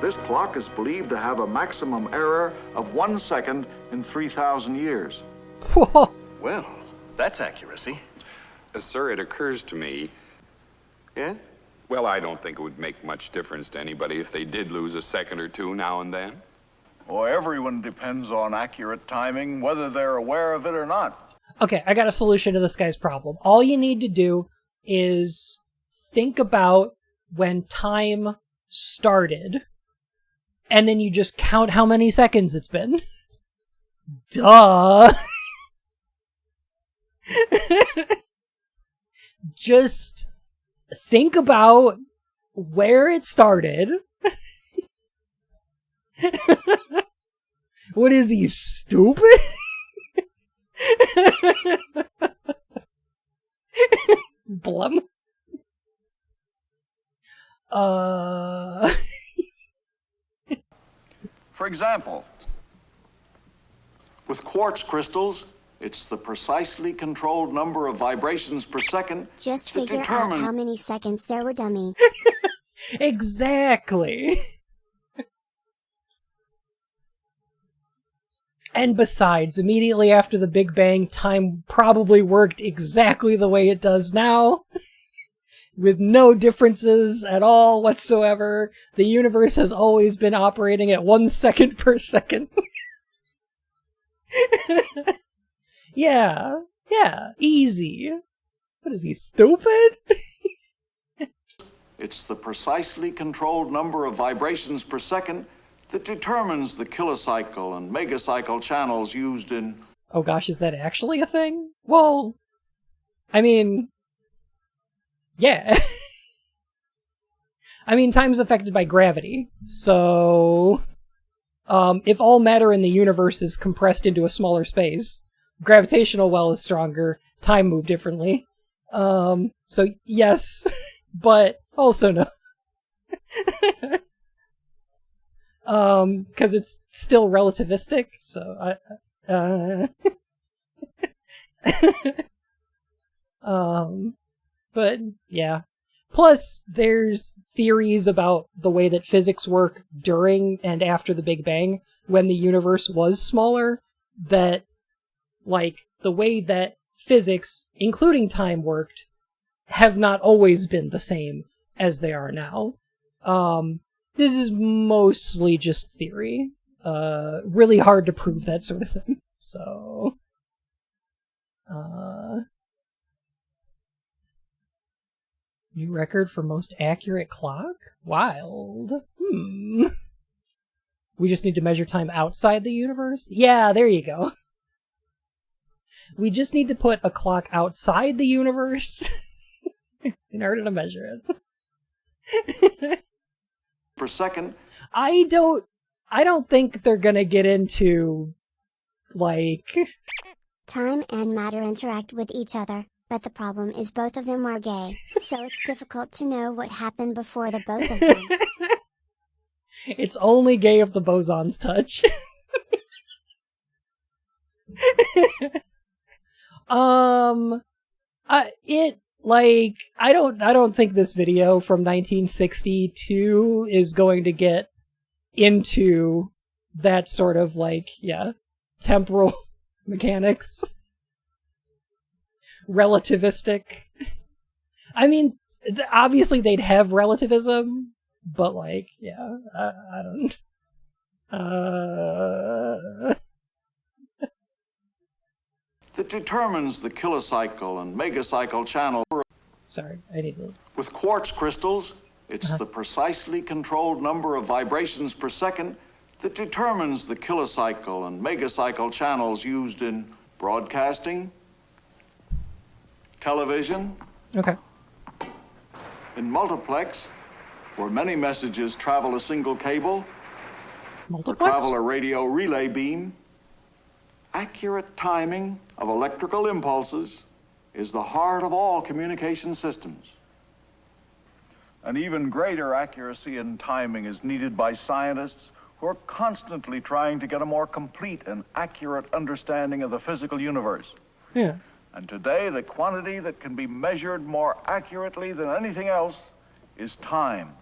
This clock is believed to have a maximum error of 1 second in 3,000 years. Whoa. Well, that's accuracy. Sir, it occurs to me, Yeah? well, I don't think it would make much difference to anybody if they did lose a second or two now and then. Well, everyone depends on accurate timing, whether they're aware of it or not. Okay, I got a solution to this guy's problem. All you need to do is think about when time started, and then you just count how many seconds it's been. Duh! Just think about where it started. What is he, stupid? Blum. For example, with quartz crystals, it's the precisely controlled number of vibrations per second. Just that figure out determine- how many seconds there were, dummy. Exactly. And besides, immediately after the Big Bang, time probably worked exactly the way it does now. With no differences at all whatsoever. The universe has always been operating at 1 second per second. Yeah, easy. What is he, stupid? It's the precisely controlled number of vibrations per second that determines the kilocycle and megacycle channels used in... Oh gosh, is that actually a thing? Well, I mean, yeah. I mean, time's affected by gravity, so if all matter in the universe is compressed into a smaller space, gravitational well is stronger, time move differently. So yes, but also no. Because it's still relativistic, so but yeah. Plus, there's theories about the way that physics work during and after the Big Bang, when the universe was smaller, that, like, the way that physics, including time, worked, have not always been the same as they are now. This is mostly just theory. Really hard to prove that sort of thing. So, new record for most accurate clock? Wild. We just need to measure time outside the universe? Yeah, there you go. We just need to put a clock outside the universe in order to measure it. per second. I don't think they're gonna get into, like... Time and matter interact with each other, but the problem is both of them are gay, so it's difficult to know what happened before the both of them. It's only gay if the bosons touch. I don't think this video from 1962 is going to get into that sort of, like, yeah, temporal mechanics. Relativistic. I mean, obviously they'd have relativism, but, like, yeah, I don't... that determines the kilocycle and megacycle channel. Sorry, I need to... With quartz crystals, it's the precisely controlled number of vibrations per second that determines the kilocycle and megacycle channels used in broadcasting, television, Okay. in multiplex, where many messages travel a single cable, or Multiplex? travel a radio relay beam. Accurate timing of electrical impulses is the heart of all communication systems. An even greater accuracy in timing is needed by scientists who are constantly trying to get a more complete and accurate understanding of the physical universe. Yeah. And today, the quantity that can be measured more accurately than anything else is time.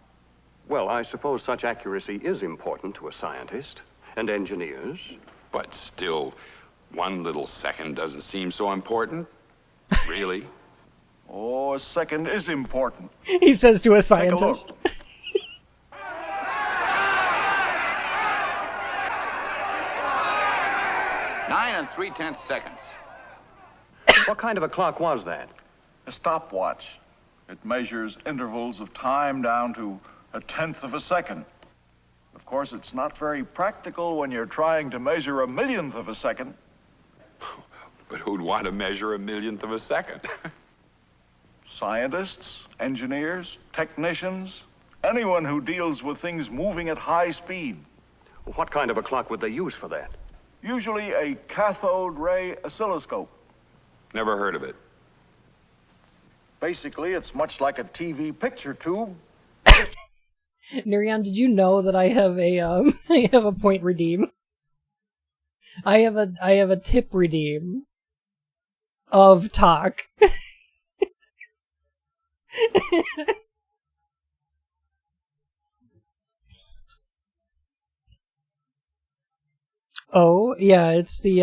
Well, I suppose such accuracy is important to a scientist and engineers. But still, 1 little second doesn't seem so important. Really? Oh, a second is important. He says to a Take a scientist. look. 9 3/10 seconds. What kind of a clock was that? A stopwatch. It measures intervals of time down to 1/10 of a second. Of course, it's not very practical when you're trying to measure 1/millionth of a second. But who'd want to measure 1/millionth of a second? Scientists, engineers, technicians, anyone who deals with things moving at high speed. What kind of a clock would they use for that? Usually a cathode ray oscilloscope. Never heard of it. Basically, it's much like a TV picture tube. Nurian, did you know that I have a I have a point redeem? I have a tip redeem of talk. Oh, yeah, it's the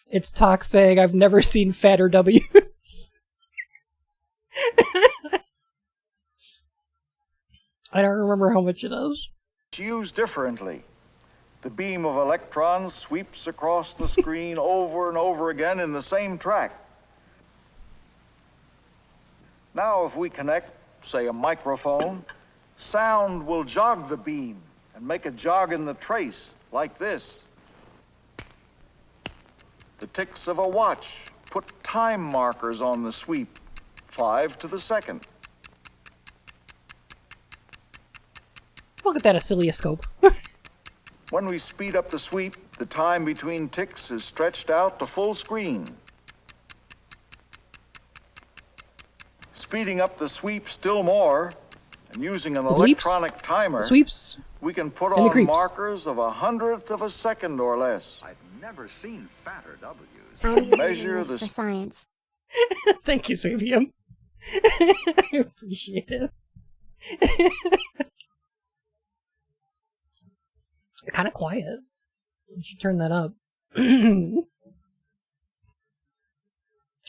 it's talk saying I've never seen fatter W's. I don't remember how much it is. It's used differently. The beam of electrons sweeps across the screen over and over again in the same track. Now, if we connect, say, a microphone, sound will jog the beam and make a jog in the trace, like this. The ticks of a watch put time markers on the sweep, 5 to the second. Look at that oscilloscope. When we speed up the sweep, the time between ticks is stretched out to full screen. Speeding up the sweep still more, and using an electronic timer, Sweeps. we can put And the on creeps. markers of 1/100th of a second or less. I've never seen fatter W's. I'm using Measure this the for science. Thank you, Sweepium. I appreciate it. Kind of quiet. You should turn that up.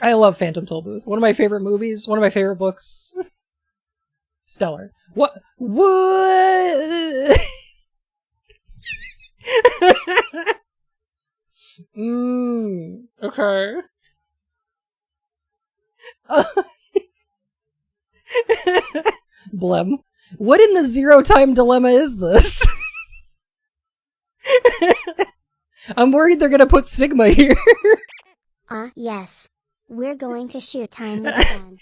I love Phantom Tollbooth. One of my favorite movies. One of my favorite books. Stellar. What? What? Okay. Blem. What in the zero time dilemma is this? I'm worried they're gonna put Sigma here. Yes. We're going to shoot time with Sun.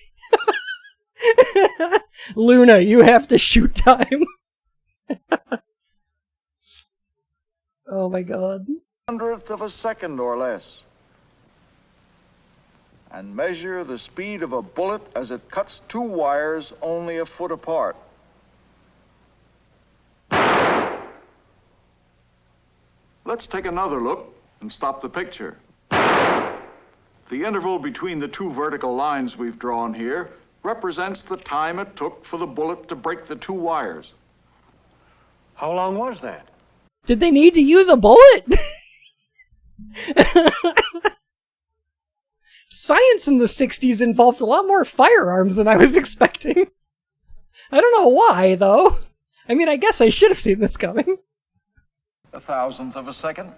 Luna, you have to shoot time. Oh my god. 1/100th of a second or less. And measure the speed of a bullet as it cuts 2 wires only a foot apart. Let's take another look and stop the picture. The interval between the 2 vertical lines we've drawn here represents the time it took for the bullet to break the 2 wires. How long was that? Did they need to use a bullet? Science in the 60s involved a lot more firearms than I was expecting. I don't know why, though. I mean, I guess I should have seen this coming. 1/1000th of a second?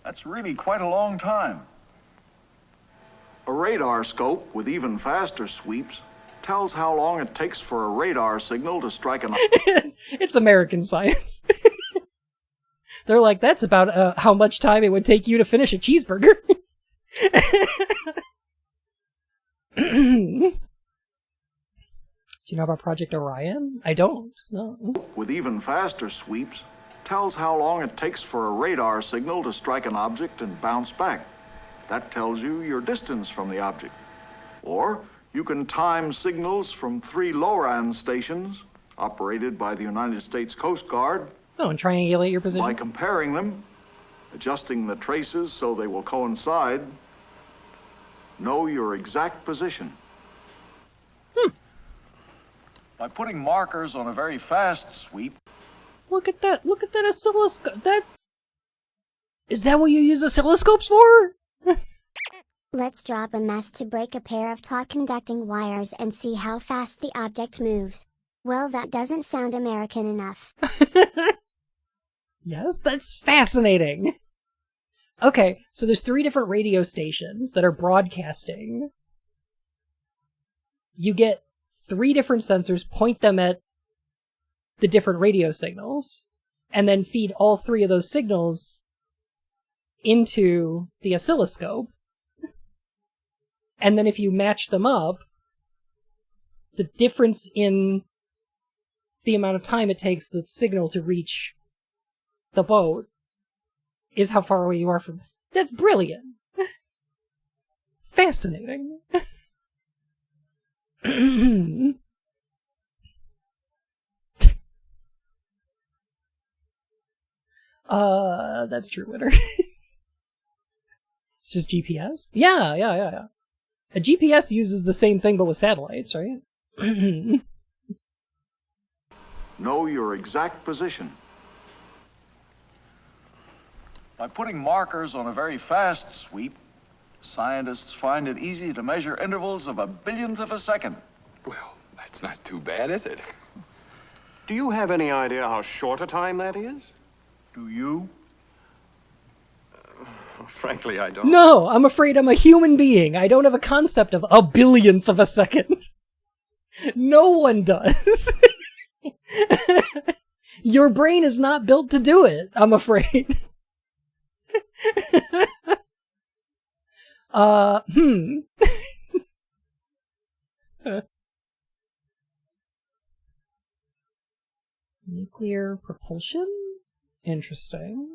That's really quite a long time. A radar scope with even faster sweeps tells how long it takes for a radar signal to strike an... It's American science. They're like, that's about how much time it would take you to finish a cheeseburger. Do you know about Project Orion? I don't. No. With even faster sweeps tells how long it takes for a radar signal to strike an object and bounce back. That tells you your distance from the object. Or you can time signals from 3 LORAN stations operated by the United States Coast Guard. Oh, and triangulate your By position? comparing them, adjusting the traces so they will coincide, know your exact position. By putting markers on a very fast sweep. Look at that oscilloscope. Is that what you use oscilloscopes for? Let's drop a mess to break a pair of taut conducting wires and see how fast the object moves. Well, that doesn't sound American enough. Yes, that's fascinating. Okay, so there's 3 different radio stations that are broadcasting. You get 3 different sensors, point them at the different radio signals, and then feed all 3 of those signals into the oscilloscope. And then if you match them up, the difference in the amount of time it takes the signal to reach the boat is how far away you are from... That's brilliant! Fascinating. That's true, Winter. It's just GPS? Yeah. A GPS uses the same thing but with satellites, right? Know your exact position. By putting markers on a very fast sweep, scientists find it easy to measure intervals of a billionth of a second. Well, that's not too bad, is it? Do you have any idea how short a time that is? Do you? Frankly, I don't. No, I'm afraid I'm a human being. I don't have a concept of a billionth of a second. No one does. Your brain is not built to do it, I'm afraid. Nuclear propulsion? Interesting.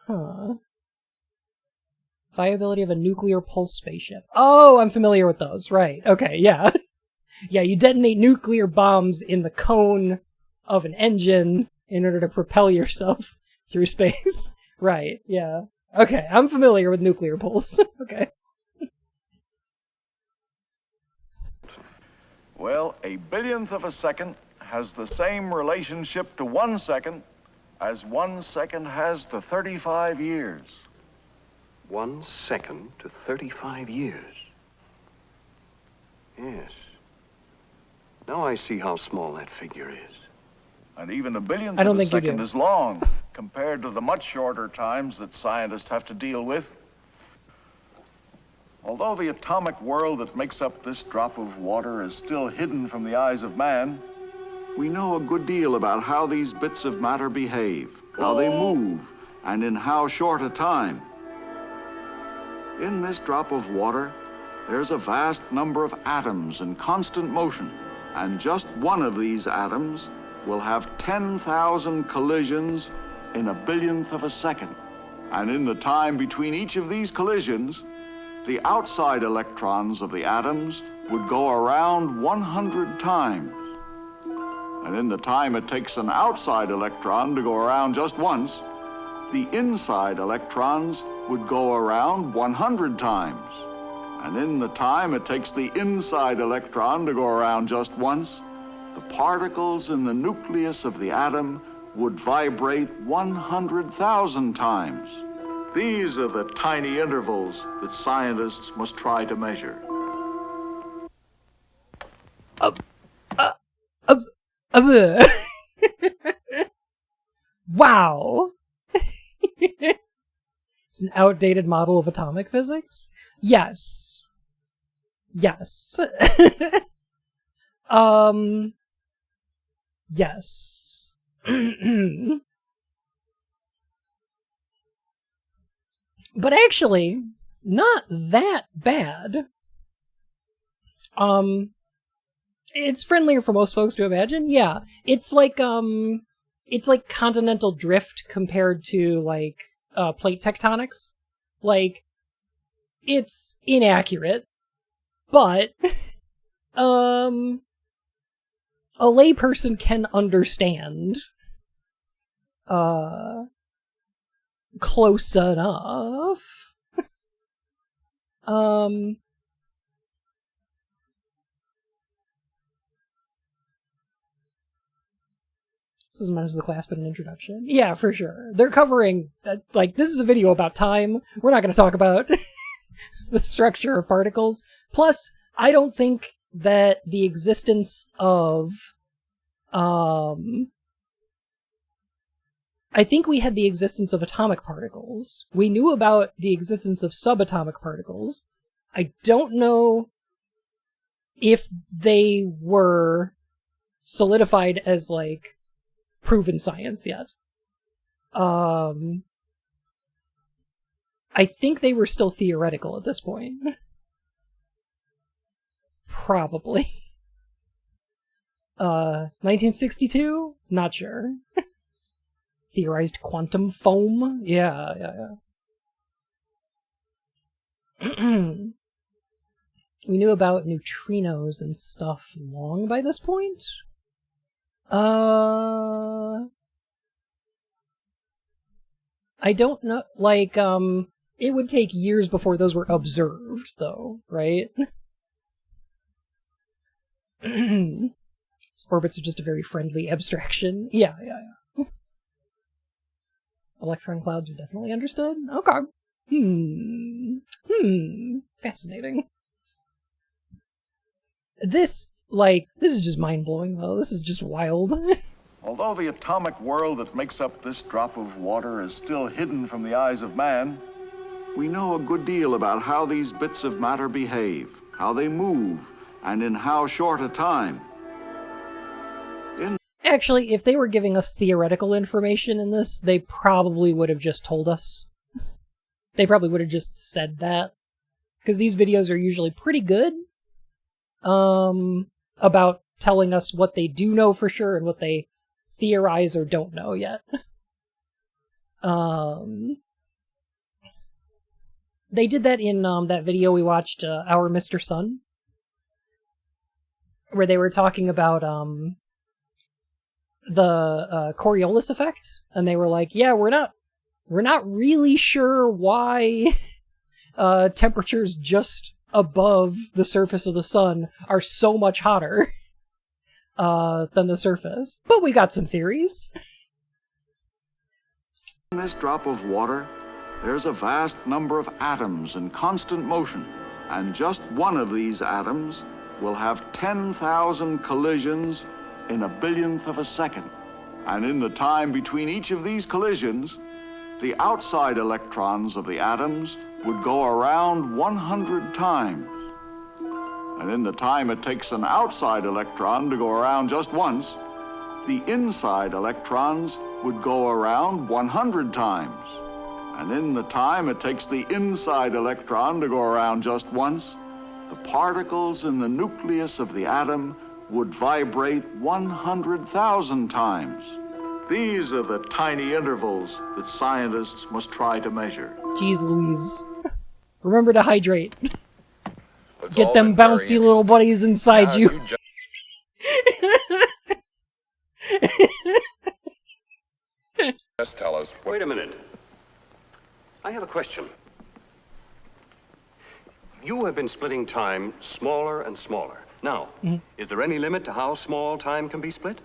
Huh. Viability of a nuclear pulse spaceship. Oh, I'm familiar with those. Right. Okay, yeah. Yeah, you detonate nuclear bombs in the cone of an engine in order to propel yourself through space. Right, yeah. Okay, I'm familiar with nuclear pulse. Okay. Well, a billionth of a second has the same relationship to 1 second as 1 second has to 35 years. 1 second to 35 years. Yes. Now I see how small that figure is. And even a billionth I don't of a think you second do. is long compared to the much shorter times that scientists have to deal with. Although the atomic world that makes up this drop of water is still hidden from the eyes of man, we know a good deal about how these bits of matter behave, how they move, and in how short a time. In this drop of water, there's a vast number of atoms in constant motion, and just one of these atoms will have 10,000 collisions in a billionth of a second. And in the time between each of these collisions, the outside electrons of the atoms would go around 100 times. And in the time it takes an outside electron to go around just once, the inside electrons would go around 100 times. And in the time it takes the inside electron to go around just once, the particles in the nucleus of the atom would vibrate 100,000 times. These are the tiny intervals that scientists must try to measure. Wow. It's an outdated model of atomic physics? Yes. Yes. Yes. But actually, not that bad. It's friendlier for most folks to imagine. Yeah. It's like continental drift compared to, like, plate tectonics. Like, it's inaccurate, but, a layperson can understand close enough. This is much as the class, but an introduction. Yeah, for sure. They're covering, like, this is a video about time. We're not going to talk about the structure of particles. Plus, I don't think that the existence of, I think we had the existence of atomic particles. We knew about the existence of subatomic particles. I don't know if they were solidified as, like, proven science yet. I think they were still theoretical at this point. Probably. 1962? Not sure. Theorized quantum foam? Yeah. We knew about neutrinos and stuff long by this point? I don't know, like, it would take years before those were observed, though, right? Orbits are just a very friendly abstraction. Yeah. Electron clouds are definitely understood? Okay. Fascinating. This is just mind-blowing, though. This is just wild. Although the atomic world that makes up this drop of water is still hidden from the eyes of man, we know a good deal about how these bits of matter behave, how they move, and in how short a time. Actually, if they were giving us theoretical information in this, they probably would have just told us. They probably would have just said that. Because these videos are usually pretty good about telling us what they do know for sure and what they theorize or don't know yet. They did that in that video we watched, Our Mr. Sun, where they were talking about the Coriolis effect, and they were like, yeah, we're not really sure why temperatures just above the surface of the sun are so much hotter than the surface, but we got some theories. In this drop of water, there's a vast number of atoms in constant motion, and just one of these atoms will have 10,000 collisions in a billionth of a second. And in the time between each of these collisions, the outside electrons of the atoms would go around 100 times. And in the time it takes an outside electron to go around just once, the inside electrons would go around 100 times. And in the time it takes the inside electron to go around just once, the particles in the nucleus of the atom would vibrate 100,000 times. These are the tiny intervals that scientists must try to measure. Jeez Louise. Remember to hydrate. Get them bouncy little buddies inside you. Just tell us. Wait a minute. I have a question. You have been splitting time smaller and smaller. Now, is there any limit to how small time can be split?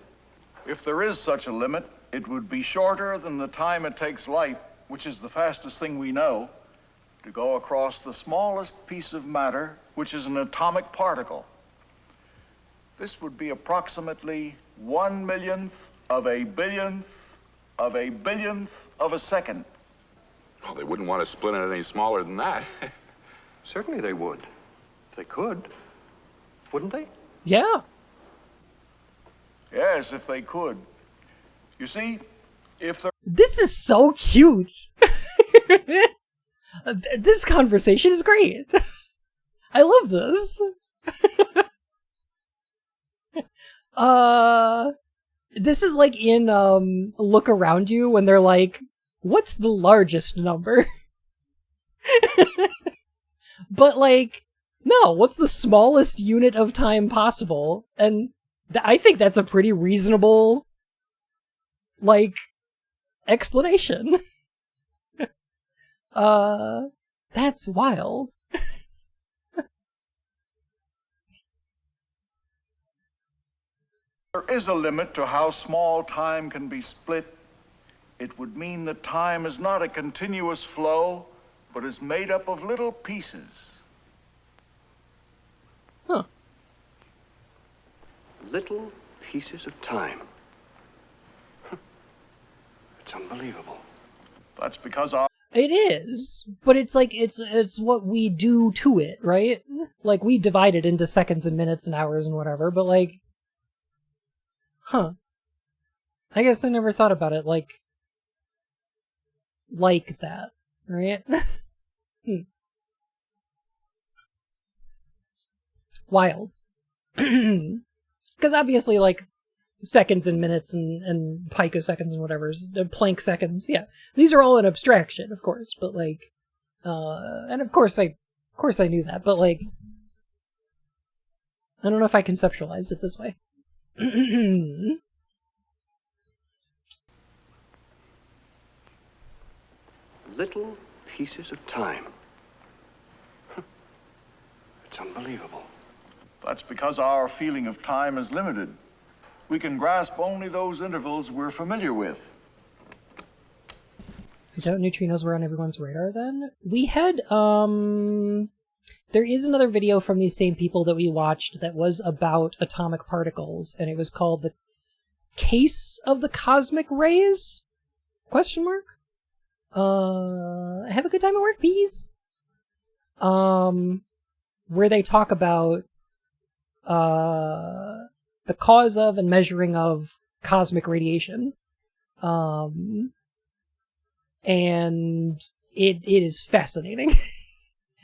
If there is such a limit, it would be shorter than the time it takes light, which is the fastest thing we know, to go across the smallest piece of matter, which is an atomic particle. This would be approximately 1/millionth of a billionth of a billionth of a second. Well, they wouldn't want to split it any smaller than that. Certainly they would. If they could. Wouldn't they? Yeah. Yes, if they could. You see, if there... This is so cute. This conversation is great. I love this. This is like in Look Around You when they're like, what's the largest number? But like, no, what's the smallest unit of time possible? And I think that's a pretty reasonable, like, explanation. That's wild. There is a limit to how small time can be split. It would mean that time is not a continuous flow, but is made up of little pieces. Huh. Little pieces of time. It's unbelievable. That's because our... It is, but it's like, it's what we do to it, right? Like, we divide it into seconds and minutes and hours and whatever, but like, huh. I guess I never thought about it like that, right? Wild. Because obviously, like, seconds and minutes and picoseconds and whatever, Planck seconds, yeah. These are all an abstraction, of course, but like, and of course I knew that, but like, I don't know if I conceptualized it this way. Little pieces of time. It's unbelievable. That's because our feeling of time is limited. We can grasp only those intervals we're familiar with. I doubt neutrinos were on everyone's radar then. We had, there is another video from these same people that we watched that was about atomic particles, and it was called The Case of the Cosmic Rays? Question mark? Have a good time at work, bees. Where they talk about, the cause of and measuring of cosmic radiation. And it is fascinating.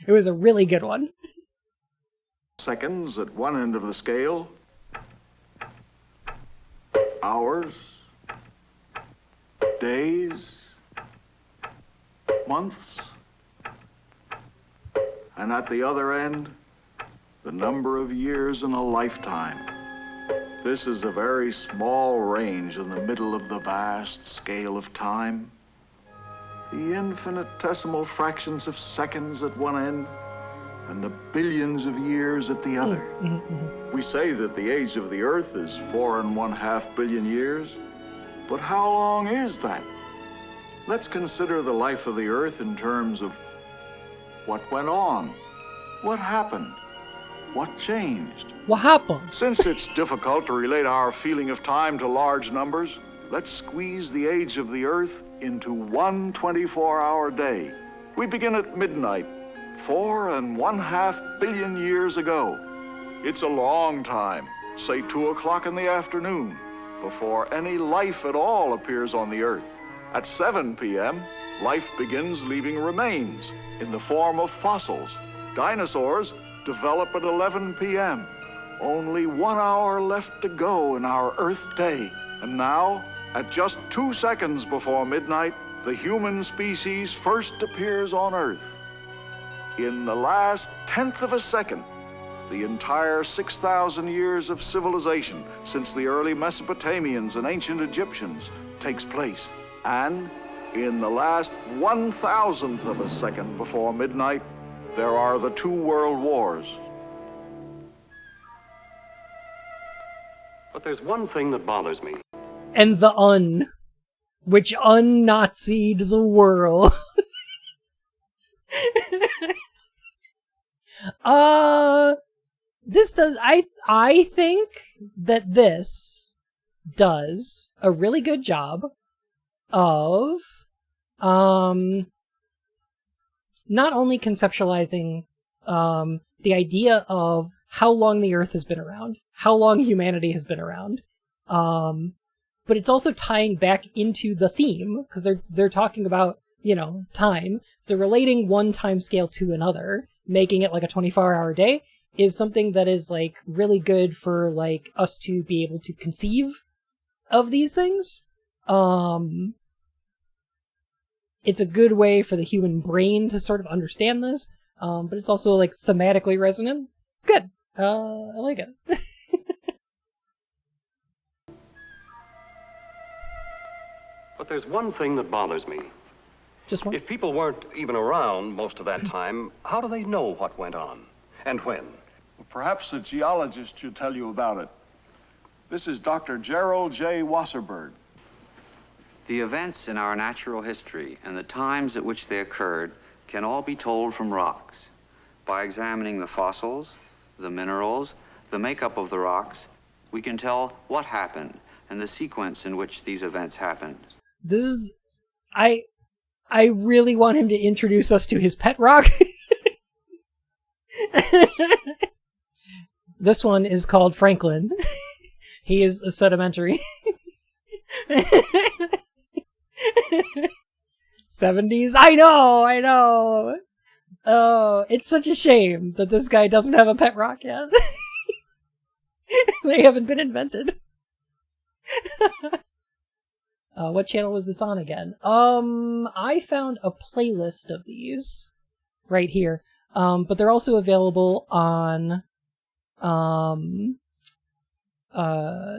It was a really good one. Seconds at one end of the scale. Hours. Days. Months. And at the other end, the number of years in a lifetime. This is a very small range in the middle of the vast scale of time. The infinitesimal fractions of seconds at one end and the billions of years at the other. We say that the age of the Earth is 4.5 billion years, but how long is that? Let's consider the life of the Earth in terms of what went on, what happened, what changed. What happened? Since it's difficult to relate our feeling of time to large numbers, let's squeeze the age of the Earth into one 24-hour day. We begin at midnight, 4.5 billion years ago. It's a long time, say 2 o'clock in the afternoon, before any life at all appears on the Earth. At 7 p.m., life begins leaving remains in the form of fossils. Dinosaurs develop at 11 p.m. Only 1 hour left to go in our Earth day. And now, at just 2 seconds before midnight, the human species first appears on Earth. In the last 1/10 of a second, the entire 6,000 years of civilization since the early Mesopotamians and ancient Egyptians takes place. And in the last 1,000th of a second before midnight, there are the 2 world wars. But there's one thing that bothers me. And the which un-Nazi'd the world. This does, I think that this does a really good job of, not only conceptualizing, the idea of how long the Earth has been around, how long humanity has been around, but it's also tying back into the theme, because they're talking about, you know, time. So relating one time scale to another, making it like a 24-hour day, is something that is like really good for like us to be able to conceive of these things. It's a good way for the human brain to sort of understand this, but it's also like thematically resonant. It's good. I like it. But there's one thing that bothers me. Just one? If people weren't even around most of that time, how do they know what went on? And when? Well, perhaps a geologist should tell you about it. This is Dr. Gerald J. Wasserberg. The events in our natural history and the times at which they occurred can all be told from rocks. By examining the fossils, the minerals, the makeup of the rocks, we can tell what happened and the sequence in which these events happened. This is... I really want him to introduce us to his pet rock. This one is called Franklin. He is a sedimentary. 70s? I know! Oh, it's such a shame that this guy doesn't have a pet rock yet. They haven't been invented. What channel was this on again? I found a playlist of these right here. But they're also available on,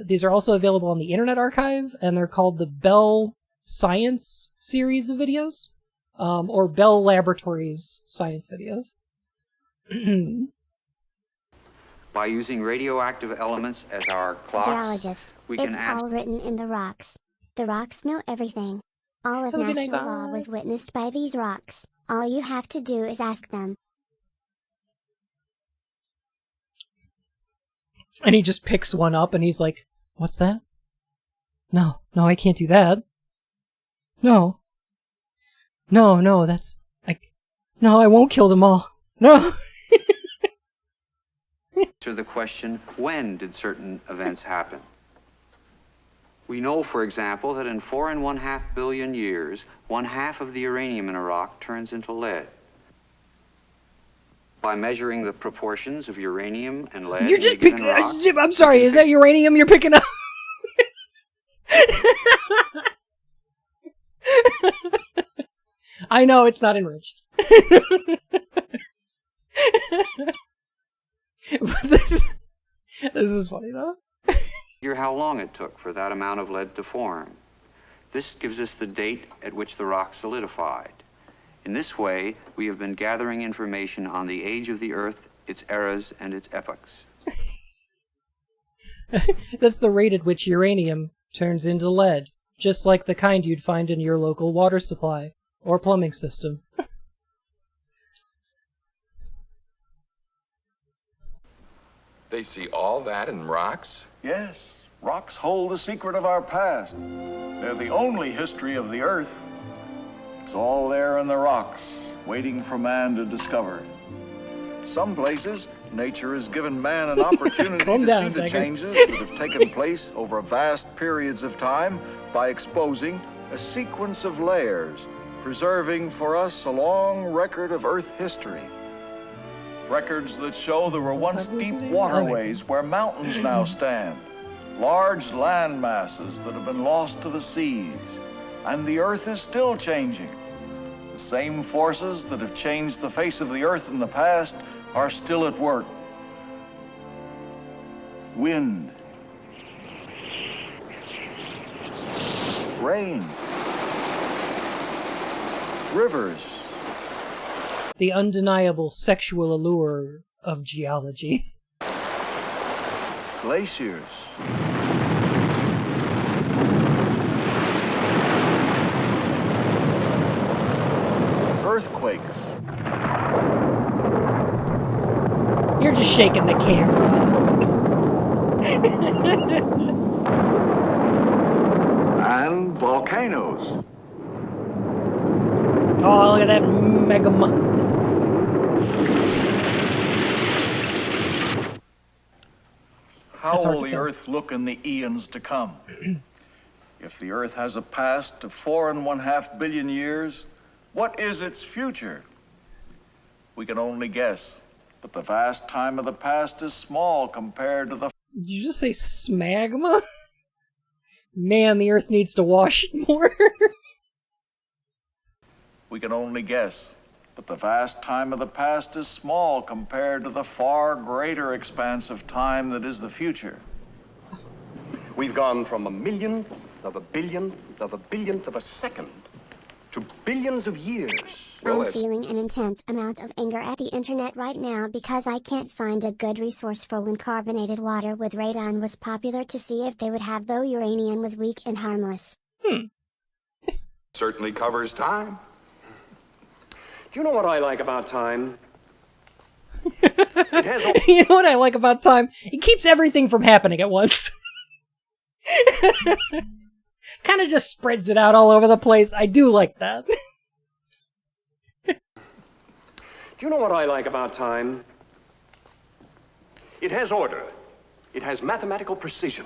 these are also available on the Internet Archive, and they're called the Bell Science series of videos, or Bell Laboratories science videos. By using radioactive elements as our clocks, Geologist, we can it's ask... all written in the rocks. The rocks know everything. All of Have a good natural night, law was guys. witnessed by these rocks. All you have to do is ask them. And he just picks one up and he's like, "What's that? No, I can't do that. No, that's... No, I won't kill them all. No." Answer the question, when did certain events happen? We know, for example, that in 4.5 billion years, 1/2 of the uranium in a rock turns into lead. By measuring the proportions of uranium and lead You're in just a given picking... rock, I'm sorry, is that uranium you're picking up? I know, it's not enriched. But this is funny, though. figure how long it took for that amount of lead to form. This gives us the date at which the rock solidified. In this way, we have been gathering information on the age of the Earth, its eras, and its epochs. That's the rate at which uranium turns into lead, just like the kind you'd find in your local water supply or plumbing system. They see all that in rocks? Yes, rocks hold the secret of our past. They're the only history of the Earth. It's all there in the rocks, waiting for man to discover. Some places, nature has given man an opportunity to see the changes that have taken place over vast periods of time by exposing a sequence of layers, preserving for us a long record of Earth history. Records that show there were once deep waterways where mountains now stand, large land masses that have been lost to the seas, and the Earth is still changing. The same forces that have changed the face of the Earth in the past are still at work. Wind, rain, rivers. The undeniable sexual allure of geology. Glaciers. Earthquakes. You're just shaking the camera. And volcanoes. Oh, look at that megama. How will the Earth look in the eons to come? If the Earth has a past of 4.5 billion years, what is its future? We can only guess, but the vast time of the past is small compared to the... Did you just say smagma? Man, the Earth needs to wash more. We can only guess, but the vast time of the past is small compared to the far greater expanse of time that is the future. We've gone from 1 millionth of a billionth of a second to billions of years. I'm feeling an intense amount of anger at the internet right now because I can't find a good resource for when carbonated water with radon was popular to see if they would have though uranium was weak and harmless. Certainly covers time. Do you know what I like about time? It has You know what I like about time? It keeps everything from happening at once. Kind of just spreads it out all over the place. I do like that. Do you know what I like about time? It has order. It has mathematical precision.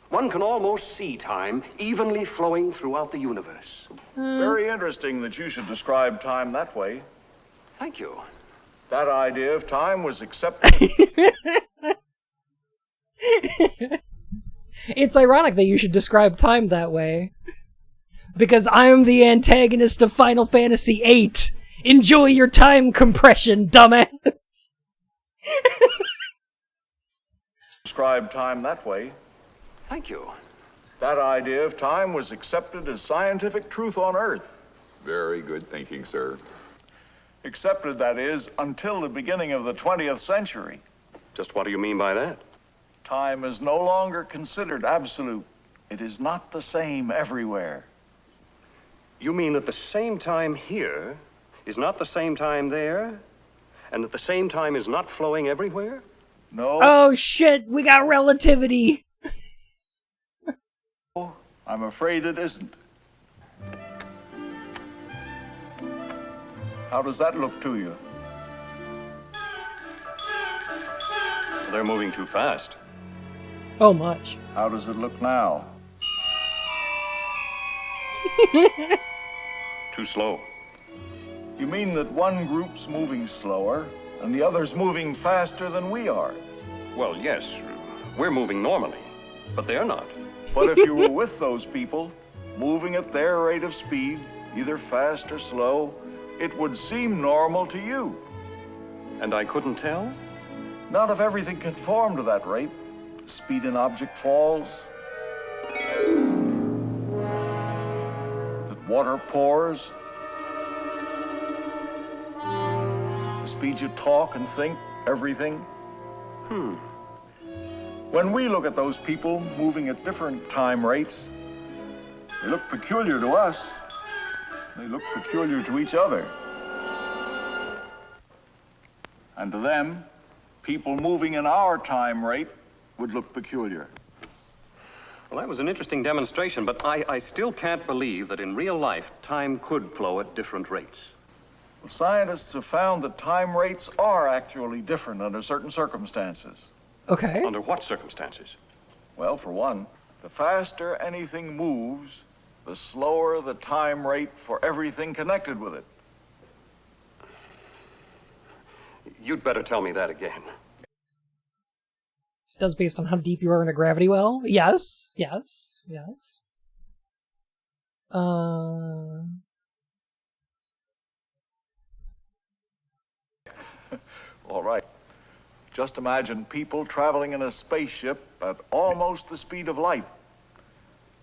One can almost see time evenly flowing throughout the universe. Very interesting that you should describe time that way. Thank you. That idea of time was accepted. It's ironic that you should describe time that way. Because I'm the antagonist of Final Fantasy VIII. Enjoy your time compression, dumbass. Describe time that way. Thank you. That idea of time was accepted as scientific truth on Earth. Very good thinking, sir. Accepted, that is, until the beginning of the 20th century. Just what do you mean by that? Time is no longer considered absolute. It is not the same everywhere. You mean that the same time here is not the same time there? And that the same time is not flowing everywhere? No. Oh shit, we got relativity. I'm afraid it isn't. How does that look to you? They're moving too fast. Oh, much. How does it look now? Too slow. You mean that one group's moving slower and the other's moving faster than we are? Well, yes, we're moving normally, but they're not. But if you were with those people, moving at their rate of speed, either fast or slow, it would seem normal to you. And I couldn't tell? Not if everything conformed to that rate. The speed an object falls, that water pours, the speed you talk and think, everything. When we look at those people moving at different time rates, they look peculiar to us. They look peculiar to each other. And to them, people moving in our time rate would look peculiar. Well, that was an interesting demonstration, but I still can't believe that in real life, time could flow at different rates. Well, scientists have found that time rates are actually different under certain circumstances. Okay. Under what circumstances? Well, for one, the faster anything moves, the slower the time rate for everything connected with it. You'd better tell me that again. It does based on how deep you are in a gravity well? Yes. Yes. Yes. All right. Just imagine people traveling in a spaceship at almost the speed of light.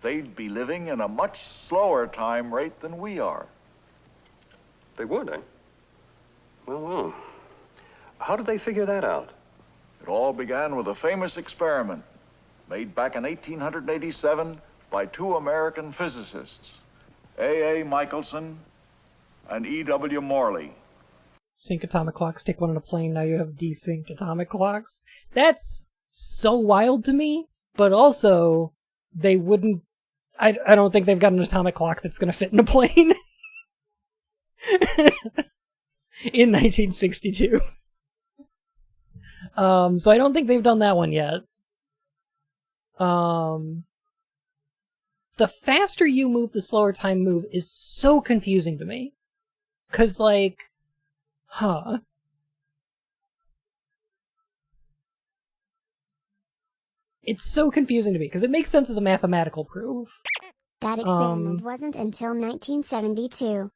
They'd be living in a much slower time rate than we are. They would, eh? Well. How did they figure that out? It all began with a famous experiment made back in 1887 by two American physicists, A.A. Michelson and E.W. Morley. Sync atomic clocks, take one on a plane, now you have desynced atomic clocks. That's so wild to me, but also, they wouldn't... I don't think they've got an atomic clock that's gonna fit in a plane. In 1962. So I don't think they've done that one yet. The faster you move, the slower time move is so confusing to me. 'Cause, like... Huh. It's so confusing to me, because it makes sense as a mathematical proof. That experiment wasn't until 1972.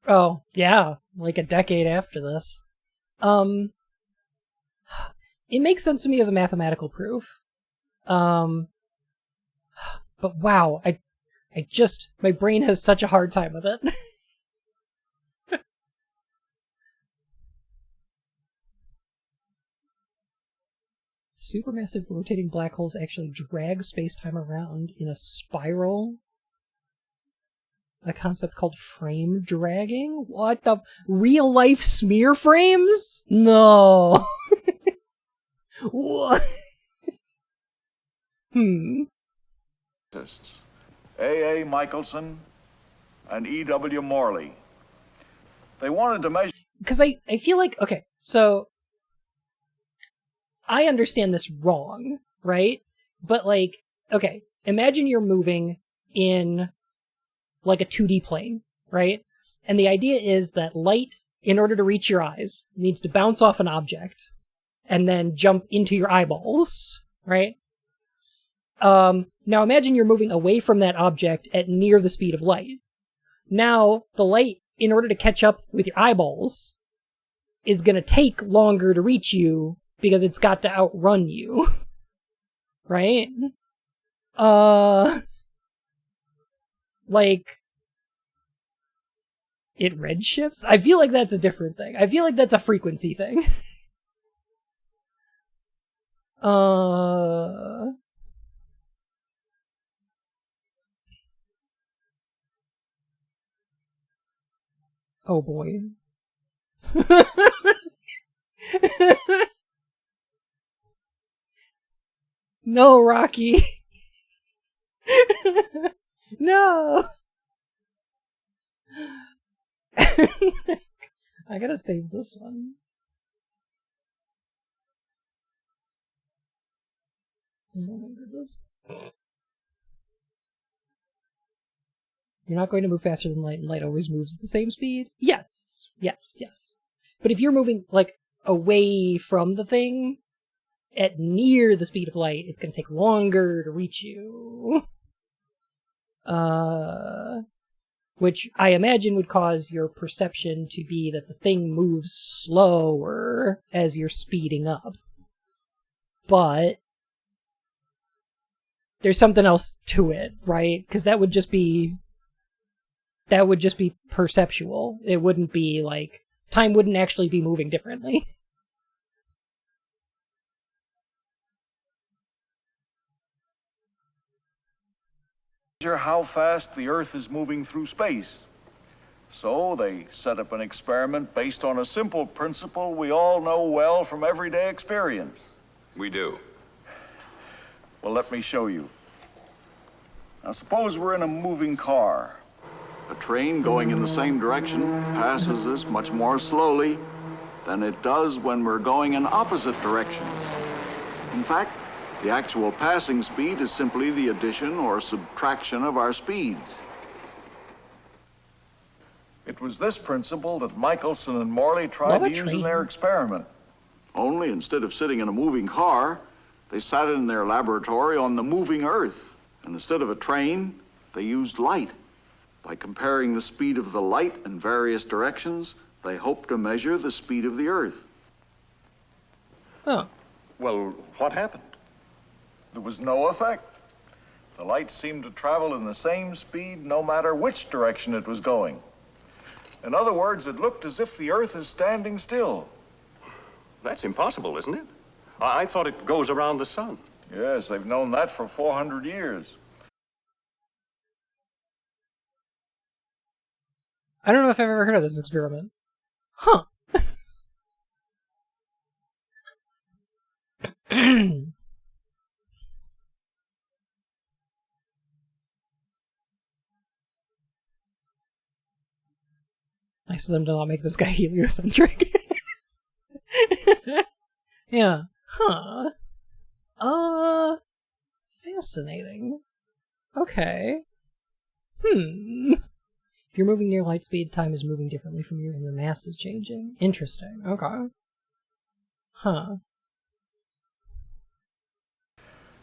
Oh, yeah, like a decade after this. It makes sense to me as a mathematical proof. But wow, my brain has such a hard time with it. Supermassive rotating black holes actually drag space-time around in a spiral. A concept called frame dragging? What the? Real-life smear frames? No! What? A.A. Michelson and E.W. Morley. They wanted to measure... Because I feel like, okay, so... I understand this wrong, right? But, like, okay, imagine you're moving in, like, a 2D plane, right? And the idea is that light, in order to reach your eyes, needs to bounce off an object and then jump into your eyeballs, right? Now imagine you're moving away from that object at near the speed of light. Now, the light, in order to catch up with your eyeballs, is gonna take longer to reach you because it's got to outrun you. Right? Like, it redshifts? I feel like that's a different thing. I feel like that's a frequency thing. Oh boy. No, Rocky. No. I gotta save this one. Oh my goodness. You're not going to move faster than light, and light always moves at the same speed? Yes. Yes, yes. But if you're moving, like, away from the thing, at near the speed of light, it's going to take longer to reach you. Which I imagine would cause your perception to be that the thing moves slower as you're speeding up. But there's something else to it, right? Because that would just be perceptual. It wouldn't be like, time wouldn't actually be moving differently. How fast the Earth is moving through space. So they set up an experiment based on a simple principle we all know well from everyday experience. We do. Well, let me show you. Now, suppose we're in a moving car. A train going in the same direction passes us much more slowly than it does when we're going in opposite directions. In fact, the actual passing speed is simply the addition or subtraction of our speeds. It was this principle that Michelson and Morley tried to use in their experiment. Only instead of sitting in a moving car, they sat in their laboratory on the moving Earth. And instead of a train, they used light. By comparing the speed of the light in various directions, they hoped to measure the speed of the Earth. Oh. Well, what happened? There was no effect. The light seemed to travel in the same speed no matter which direction it was going. In other words, it looked as if the Earth is standing still. That's impossible, isn't it? I thought it goes around the sun. Yes, they've known that for 400 years. I don't know if I've ever heard of this experiment. Huh. Nice of them to not make this guy heliocentric. Yeah. Huh. Fascinating. Okay. If you're moving near light speed, time is moving differently from you and your mass is changing. Interesting. Okay. Huh.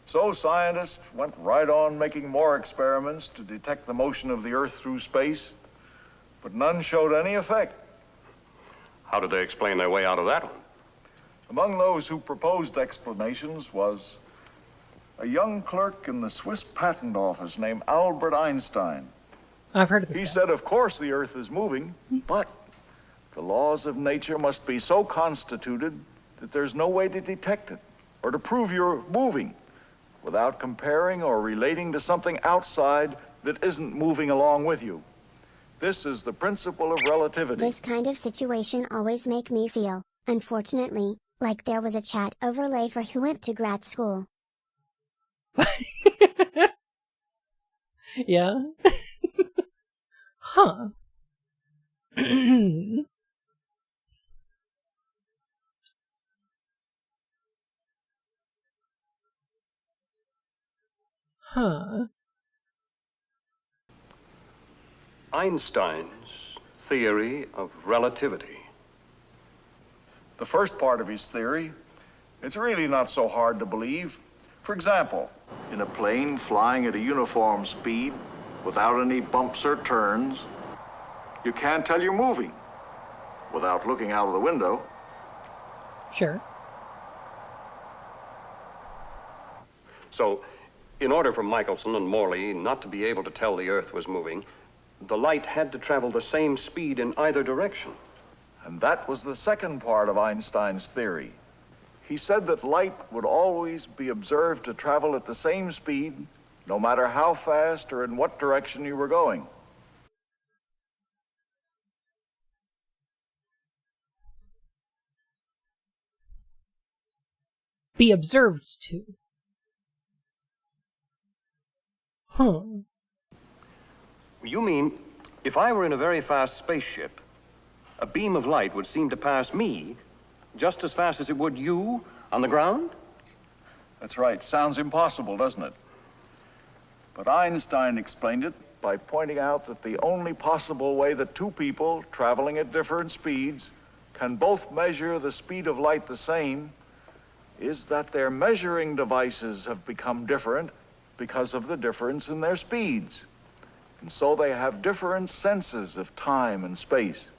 So scientists went right on making more experiments to detect the motion of the Earth through space, but none showed any effect. How did they explain their way out of that one? Among those who proposed explanations was a young clerk in the Swiss patent office named Albert Einstein. I've heard of this. He said, of course the Earth is moving, but the laws of nature must be so constituted that there's no way to detect it or to prove you're moving without comparing or relating to something outside that isn't moving along with you. This is the principle of relativity. This kind of situation always make me feel, unfortunately, like there was a chat overlay for who went to grad school. Yeah. Huh. Huh. Einstein's theory of relativity. The first part of his theory, it's really not so hard to believe. For example, in a plane flying at a uniform speed, without any bumps or turns, you can't tell you're moving without looking out of the window. Sure. So, in order for Michelson and Morley not to be able to tell the Earth was moving, the light had to travel the same speed in either direction. And that was the second part of Einstein's theory. He said that light would always be observed to travel at the same speed, no matter how fast or in what direction you were going. Be observed to. Huh. You mean, if I were in a very fast spaceship, a beam of light would seem to pass me just as fast as it would you on the ground? That's right. Sounds impossible, doesn't it? But Einstein explained it by pointing out that the only possible way that two people traveling at different speeds can both measure the speed of light the same is that their measuring devices have become different because of the difference in their speeds. And so they have different senses of time and space.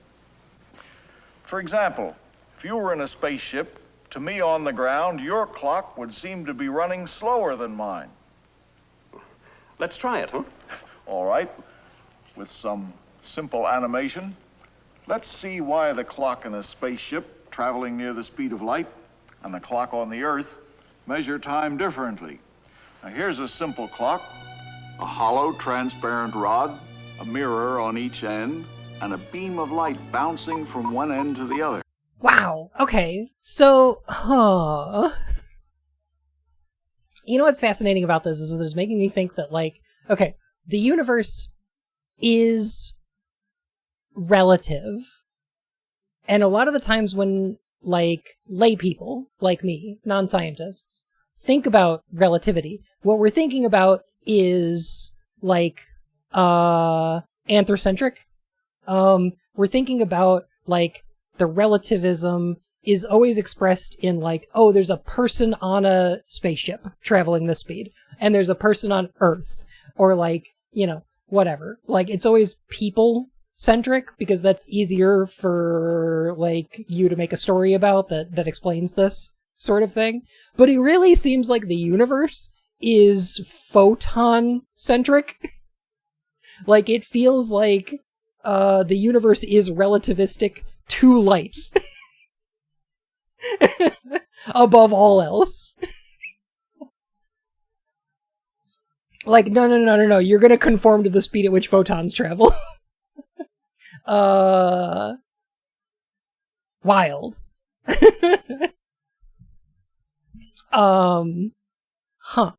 For example, if you were in a spaceship, to me on the ground, your clock would seem to be running slower than mine. Let's try it, huh? All right. With some simple animation, let's see why the clock in a spaceship traveling near the speed of light and the clock on the Earth measure time differently. Now, here's a simple clock, a hollow, transparent rod, a mirror on each end, and a beam of light bouncing from one end to the other. Wow. Okay. So, you know what's fascinating about this is that it's making me think that, like, okay, the universe is relative. And a lot of the times when, like, lay people, like me, non-scientists, think about relativity, what we're thinking about is, like, anthrocentric. We're thinking about, like, the relativism is always expressed in, like, oh, there's a person on a spaceship traveling this speed, and there's a person on Earth, or, like, you know, whatever. Like, it's always people-centric, because that's easier for, like, you to make a story about that explains this sort of thing. But it really seems like the universe is photon-centric. Like, it feels like the universe is relativistic to light. Above all else. Like, no, you're gonna conform to the speed at which photons travel. Wild. Huh.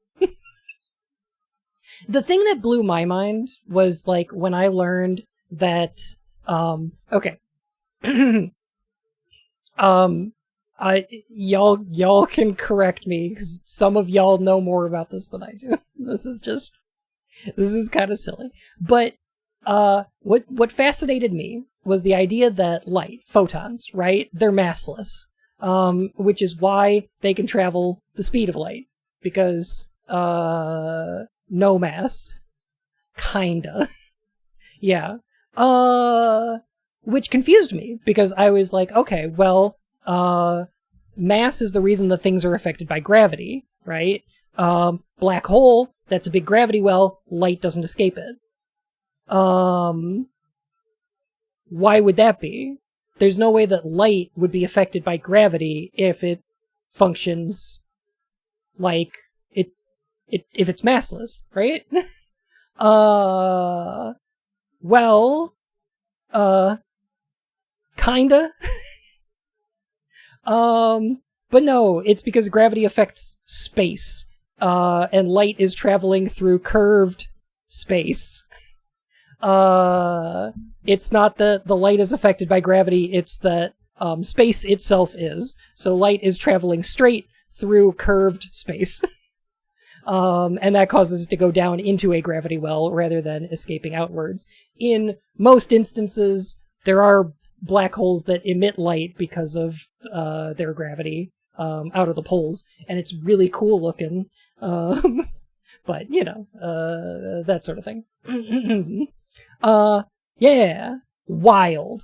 The thing that blew my mind was, like, when I learned that, okay. Y'all can correct me, because some of y'all know more about this than I do. This is kind of silly. But, what fascinated me was the idea that light, photons, right? They're massless. Which is why they can travel the speed of light. Because, no mass. Kinda. Yeah. Which confused me, because I was like, okay, well, mass is the reason that things are affected by gravity, right? Black hole, that's a big gravity well, light doesn't escape it. Why would that be? There's no way that light would be affected by gravity if it functions like if it's massless, right? Well, kinda. But no, it's because gravity affects space, and light is traveling through curved space. It's not that the light is affected by gravity, it's that, space itself is. So light is traveling straight through curved space. And that causes it to go down into a gravity well rather than escaping outwards. In most instances, there are black holes that emit light because of their gravity out of the poles, and it's really cool looking. But, you know, that sort of thing. Yeah, wild.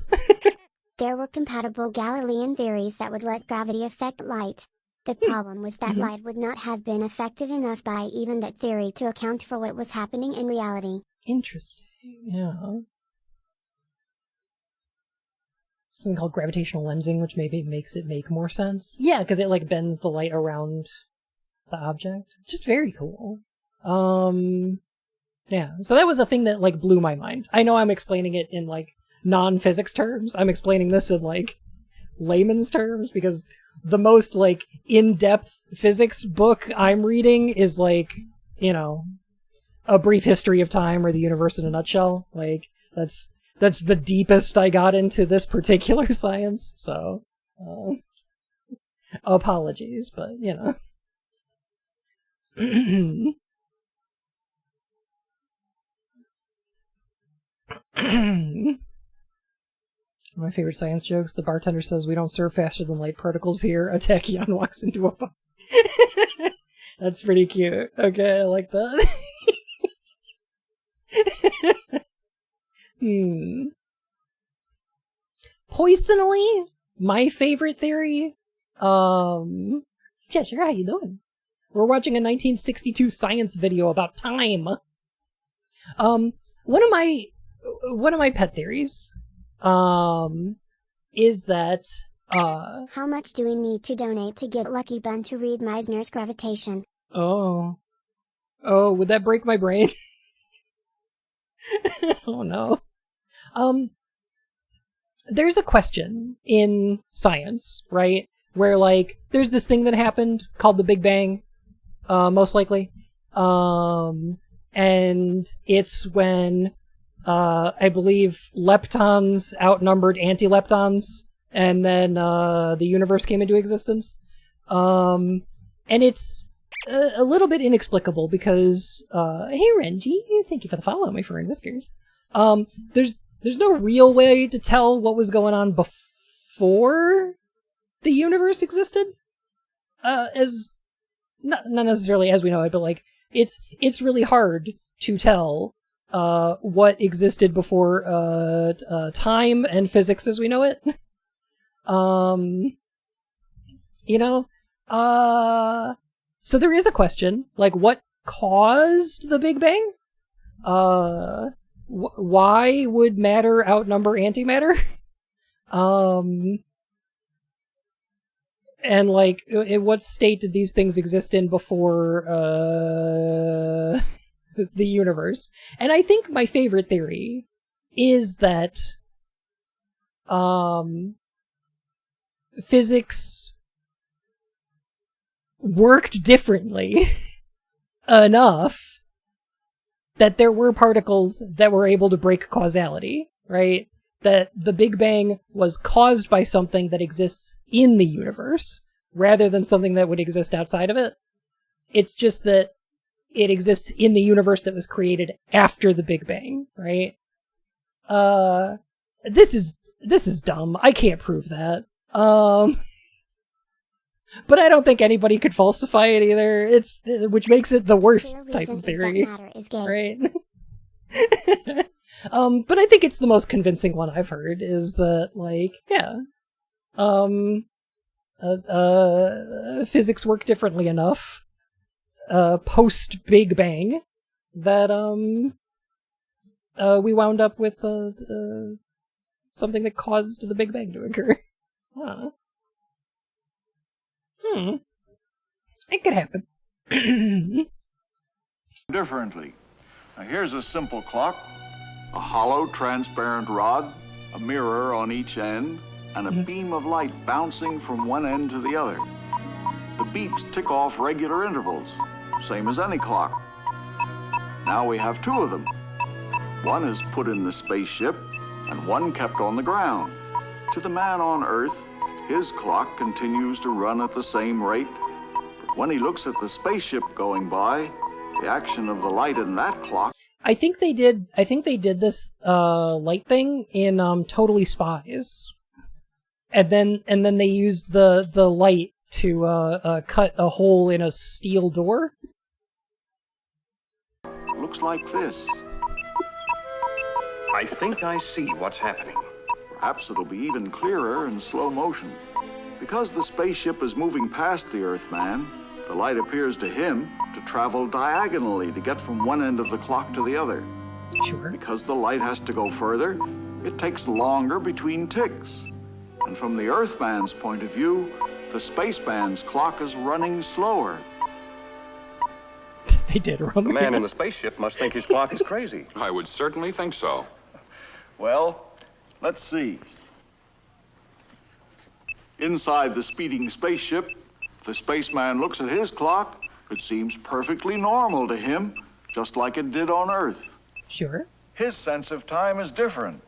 There were compatible Galilean theories that would let gravity affect light. The problem was that light would not have been affected enough by even that theory to account for what was happening in reality. Interesting, yeah. Something called gravitational lensing, which maybe makes it make more sense. Yeah, because it, like, bends the light around the object. Just very cool. Yeah, so that was a thing that, like, blew my mind. I know I'm explaining it in, like, non-physics terms. I'm explaining this in, like, layman's terms, because the most, like, in-depth physics book I'm reading is, like, you know, A Brief History of Time or The Universe in a Nutshell. Like, that's the deepest I got into this particular science, so apologies, but, you know. My favorite science jokes, the bartender says we don't serve faster than light particles here. A tachyon walks into a bar. That's pretty cute. Okay, I like that. Poisonally, my favorite theory. Cheshire, how you doing? We're watching a 1962 science video about time. One of my pet theories, is that, How much do we need to donate to get Lucky Bun to read Meissner's gravitation? Oh, would that break my brain? Oh no. There's a question in science, right? Where, like, there's this thing that happened called the Big Bang, most likely. And it's when, I believe leptons outnumbered anti-leptons, and then, the universe came into existence. And it's a little bit inexplicable because, hey Renji, thank you for the follow, my fur and whiskers. There's no real way to tell what was going on before the universe existed. As, not necessarily as we know it, but, like, it's really hard to tell, what existed before, time and physics as we know it. You know, so there is a question, like, what caused the Big Bang? Why would matter outnumber antimatter? And, like, in what state did these things exist in before, the universe? And I think my favorite theory is that, physics worked differently enough that there were particles that were able to break causality, right? That the Big Bang was caused by something that exists in the universe, rather than something that would exist outside of it. It's just that it exists in the universe that was created after the Big Bang, right? This is dumb. I can't prove that. But I don't think anybody could falsify it either. Which makes it the worst type of theory, right? But I think it's the most convincing one I've heard, is that, like, yeah, physics work differently enough post Big Bang that we wound up with something that caused the Big Bang to occur. Huh. It could happen. Differently. Now here's a simple clock, a hollow transparent rod, a mirror on each end, and a beam of light bouncing from one end to the other. The beeps tick off regular intervals, same as any clock. Now we have two of them. One is put in the spaceship, and one kept on the ground. To the man on Earth, his clock continues to run at the same rate. But when he looks at the spaceship going by, the action of the light in that clock... I think they did this light thing in Totally Spies. And then they used the light to cut a hole in a steel door. Looks like this. I think I see what's happening. Perhaps it'll be even clearer in slow motion. Because the spaceship is moving past the Earthman, the light appears to him to travel diagonally to get from one end of the clock to the other. Sure. Because the light has to go further, it takes longer between ticks. And from the Earthman's point of view, the spaceman's clock is running slower. They did run. The man in the spaceship must think his clock is crazy. I would certainly think so. Well, let's see. Inside the speeding spaceship, the spaceman looks at his clock. It seems perfectly normal to him, just like it did on Earth. Sure. His sense of time is different.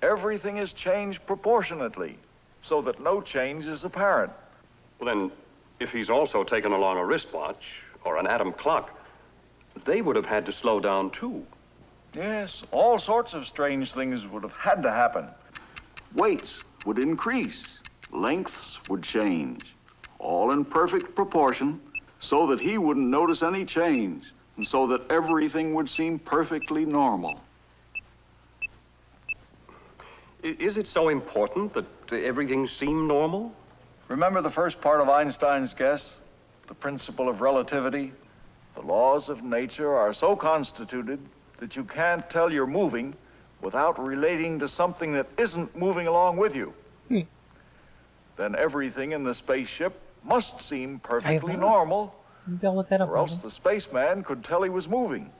Everything is changed proportionately, so that no change is apparent. Well, then, if he's also taken along a wristwatch or an atom clock, they would have had to slow down too. Yes, all sorts of strange things would have had to happen. Weights would increase, lengths would change, all in perfect proportion, so that he wouldn't notice any change, and so that everything would seem perfectly normal. Is it so important that everything seem normal? Remember the first part of Einstein's guess? The principle of relativity? The laws of nature are so constituted that you can't tell you're moving without relating to something that isn't moving along with you. Then everything in the spaceship must seem perfectly normal, or else the spaceman could tell he was moving.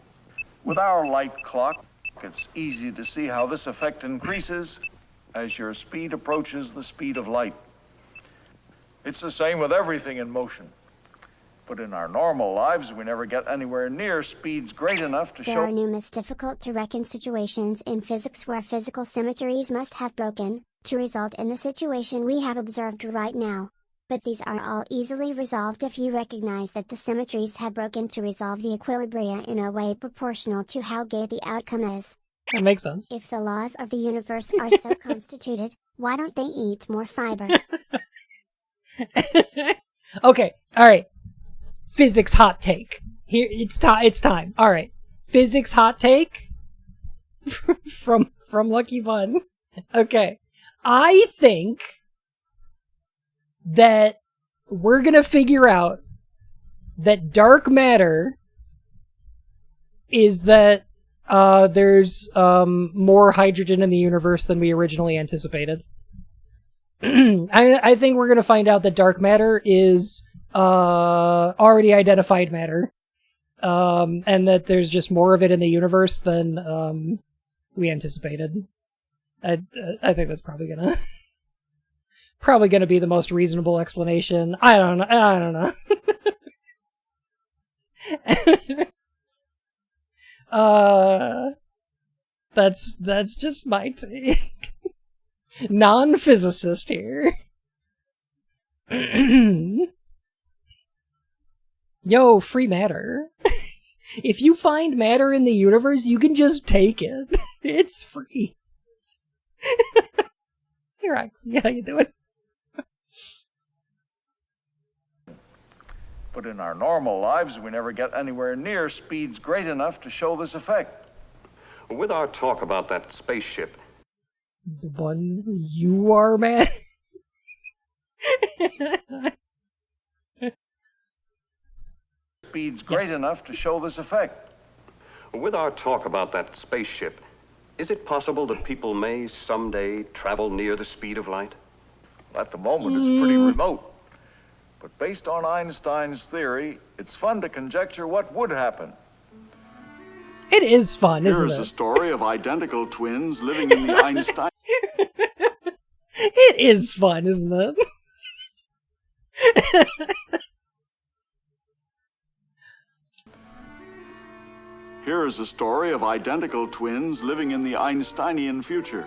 With our light clock, it's easy to see how this effect increases as your speed approaches the speed of light. It's the same with everything in motion. But in our normal lives, we never get anywhere near speeds great enough to show... There are numerous difficult-to-reckon situations in physics where physical symmetries must have broken, to result in the situation we have observed right now. But these are all easily resolved if you recognize that the symmetries have broken to resolve the equilibria in a way proportional to how gay the outcome is. That makes sense. If the laws of the universe are so constituted, why don't they eat more fiber? Okay, alright. Physics hot take. Here, it's time. Alright. Physics hot take from Lucky Bun. Okay. I think that we're gonna figure out that dark matter is that there's more hydrogen in the universe than we originally anticipated. I think we're gonna find out that dark matter is already identified matter, and that there's just more of it in the universe than we anticipated. I think that's probably gonna be the most reasonable explanation. I don't know. That's just my take. Non-physicist here. Yo, free matter. If you find matter in the universe, you can just take it. It's free. Hey, Roxy, how you doing? But in our normal lives, we never get anywhere near speeds great enough to show this effect. With our talk about that spaceship... The one you are, man. speeds great enough to show this effect. With our talk about that spaceship, is it possible that people may someday travel near the speed of light? At the moment, it's pretty remote. But based on Einstein's theory, it's fun to conjecture what would happen. It is fun, isn't it? Here's a story of identical twins living in the Einstein... It is fun, isn't it? Here is a story of identical twins living in the Einsteinian future.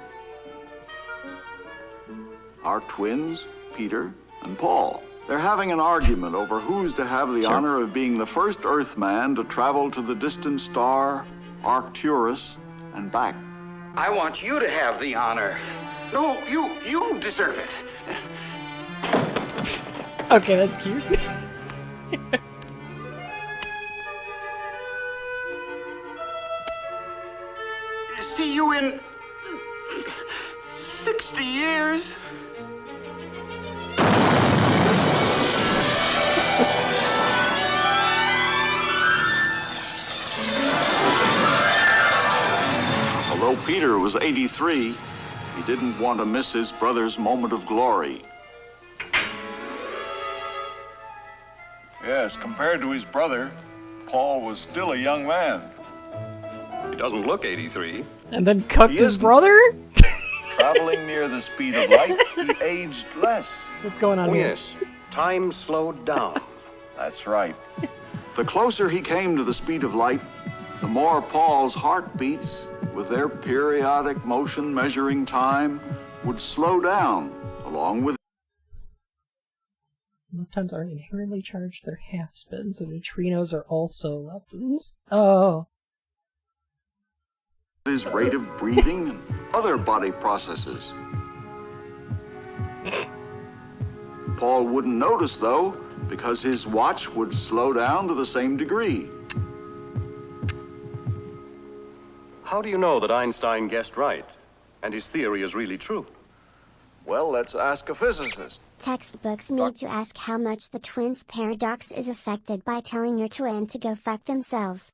Our twins, Peter and Paul. They're having an argument over who's to have the honor of being the first Earthman to travel to the distant star Arcturus and back. I want you to have the honor. No, you deserve it. Okay, that's cute. See you in 60 years. Although Peter was 83, he didn't want to miss his brother's moment of glory. Yes, compared to his brother, Paul was still a young man. He doesn't look 83. And then cucked his brother? Traveling near the speed of light, he aged less. What's going on here? Yes, time slowed down. That's right. The closer he came to the speed of light, the more Paul's heartbeats, with their periodic motion measuring time, would slow down, along with... Leptons aren't inherently charged, they're half-spins, so neutrinos are also leptons. Oh. His rate of breathing and other body processes. Paul wouldn't notice, though, because his watch would slow down to the same degree. How do you know that Einstein guessed right, and his theory is really true? Well, let's ask a physicist. Textbooks need to ask how much the twins paradox is affected by telling your twin to go fuck themselves.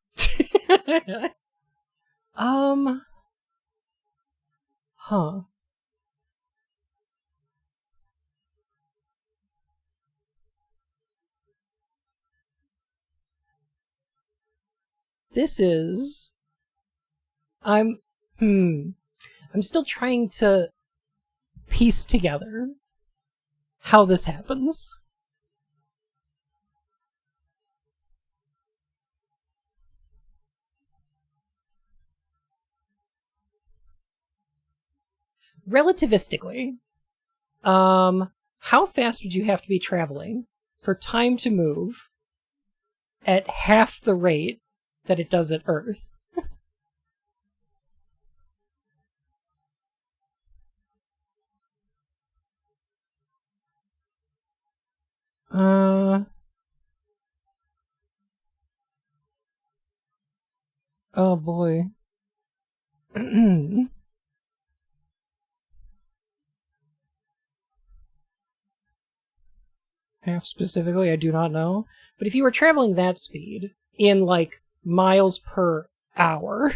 Huh. This is... I'm still trying to piece together how this happens. Relativistically, how fast would you have to be traveling for time to move at half the rate that it does at Earth? Oh boy. Half specifically, I do not know. But if you were traveling that speed in, like, miles per hour,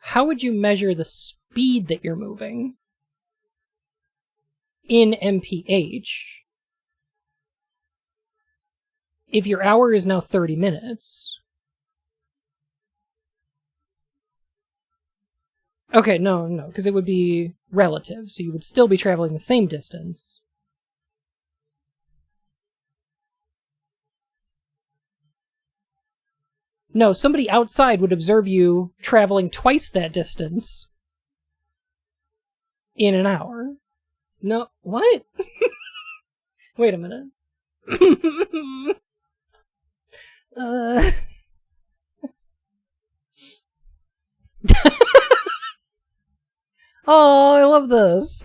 how would you measure the speed that you're moving in MPH if your hour is now 30 minutes? Okay, no, because it would be relative, so you would still be traveling the same distance. No, somebody outside would observe you traveling twice that distance in an hour. No, what? Wait a minute. Oh, I love this.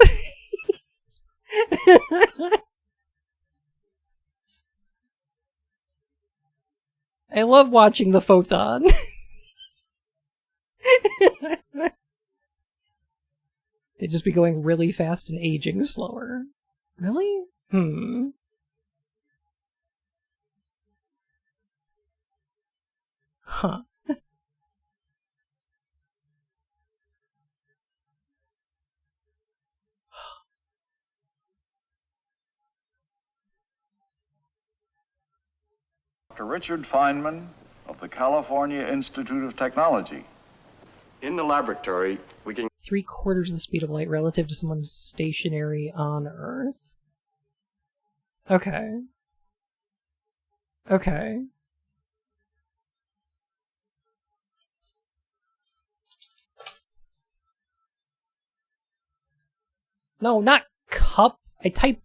I love watching the photon. They'd just be going really fast and aging slower. Really? Dr. Richard Feynman of the California Institute of Technology. In the laboratory, we can 3/4 the speed of light relative to someone stationary on Earth. Okay. Okay. No, not cup. I typed...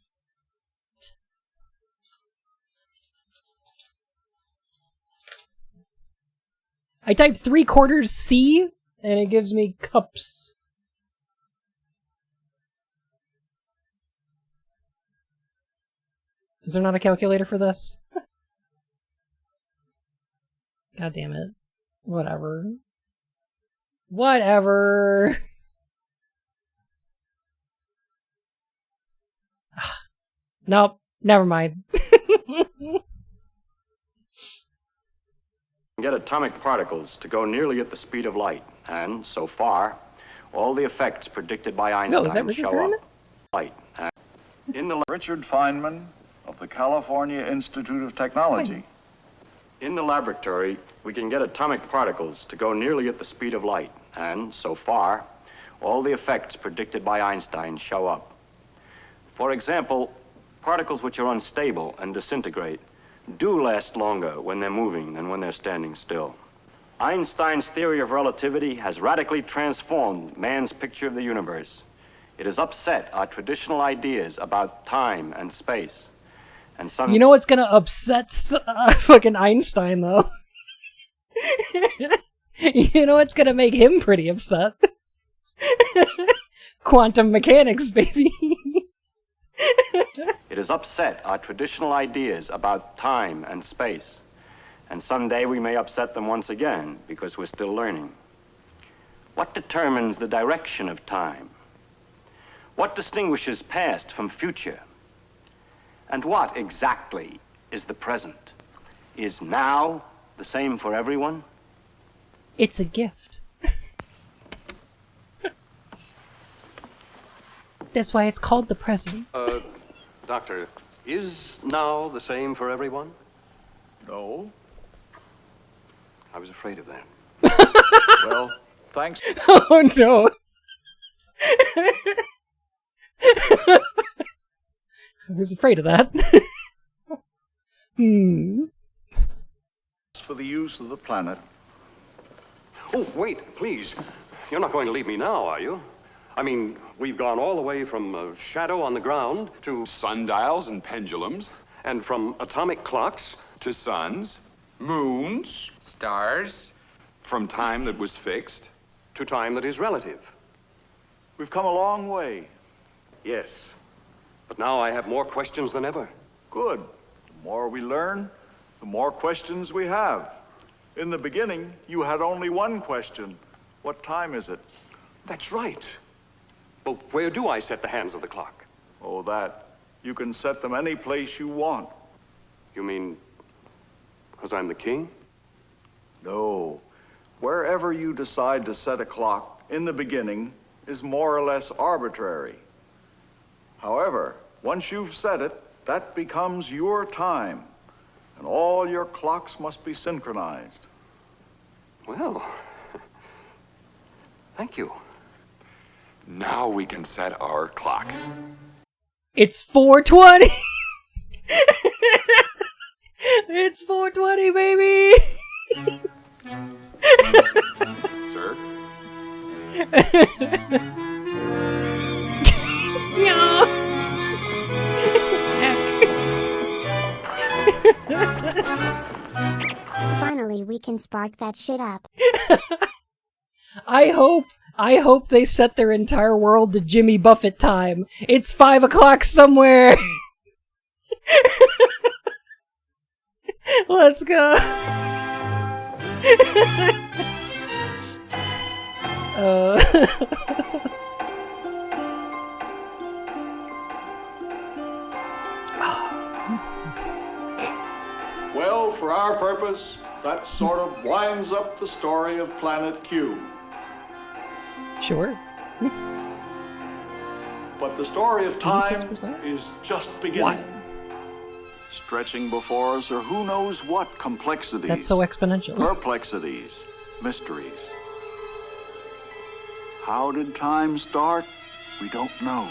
I typed 3/4 C, and it gives me cups. Is there not a calculator for this? God damn it. Whatever. Whatever. Nope, never mind. get atomic particles to go nearly at the speed of light, and so far, all the effects predicted by Einstein show up. Light. In the Richard Feynman of the California Institute of Technology. In the laboratory, we can get atomic particles to go nearly at the speed of light, and so far, all the effects predicted by Einstein show up. For example, particles which are unstable and disintegrate do last longer when they're moving than when they're standing still. Einstein's theory of relativity has radically transformed man's picture of the universe. It has upset our traditional ideas about time and space. And some... You know what's gonna upset fucking Einstein, though? You know what's gonna make him pretty upset? Quantum mechanics, baby. It has upset our traditional ideas about time and space. And someday we may upset them once again, because we're still learning. What determines the direction of time? What distinguishes past from future? And what exactly is the present? Is now the same for everyone? It's a gift. That's why it's called the present. Doctor, is now the same for everyone? No. I was afraid of that. Well, thanks. Oh no. I was afraid of that. For the use of the planet. Oh, wait, please. You're not going to leave me now, are you? I mean, we've gone all the way from shadow on the ground to sundials and pendulums, and from atomic clocks to suns, moons, stars, from time that was fixed to time that is relative. We've come a long way. Yes, but now I have more questions than ever. Good. The more we learn, the more questions we have. In the beginning, you had only one question. What time is it? That's right. Well, where do I set the hands of the clock? Oh, that. You can set them any place you want. You mean because I'm the king? No. Wherever you decide to set a clock in the beginning is more or less arbitrary. However, once you've set it, that becomes your time, and all your clocks must be synchronized. Well, thank you. Now we can set our clock. It's 4:20! It's 4:20, baby! Sir? No! Finally, we can spark that shit up. I hope they set their entire world to Jimmy Buffett time. It's 5 o'clock somewhere. Let's go. Well, for our purpose, that sort of winds up the story of Planet Q. Sure. But the story of time 86%? is just beginning. Wild. Stretching before us are who knows what complexities. That's so exponential. Perplexities, mysteries. How did time start? We don't know.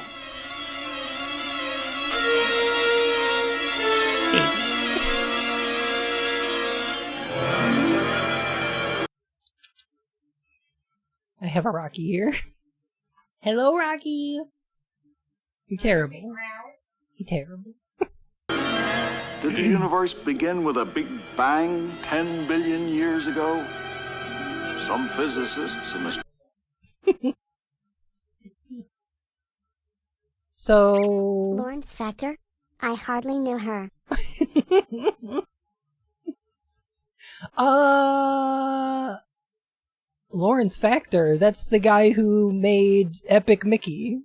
I have a Rocky here. Hello, Rocky. You're terrible. You're terrible. Did the universe begin with a big bang 10 billion years ago? Some physicists and So... Lorentz factor? I hardly knew her. Lorentz Factor, that's the guy who made Epic Mickey.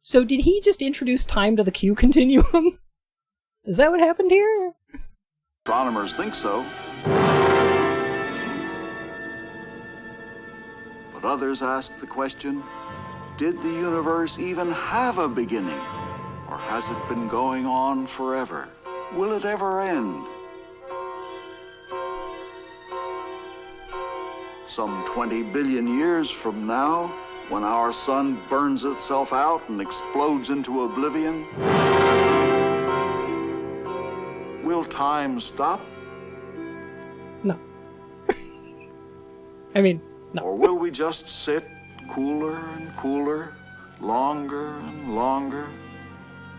So did he just introduce time to the Q continuum? Is that what happened here? astronomers think so. But others ask the question, did the universe even have a beginning? Or has it been going on forever? Will it ever end? Some 20 billion years from now, when our sun burns itself out and explodes into oblivion, will time stop? No. I mean, no. Or will we just sit cooler and cooler, longer and longer,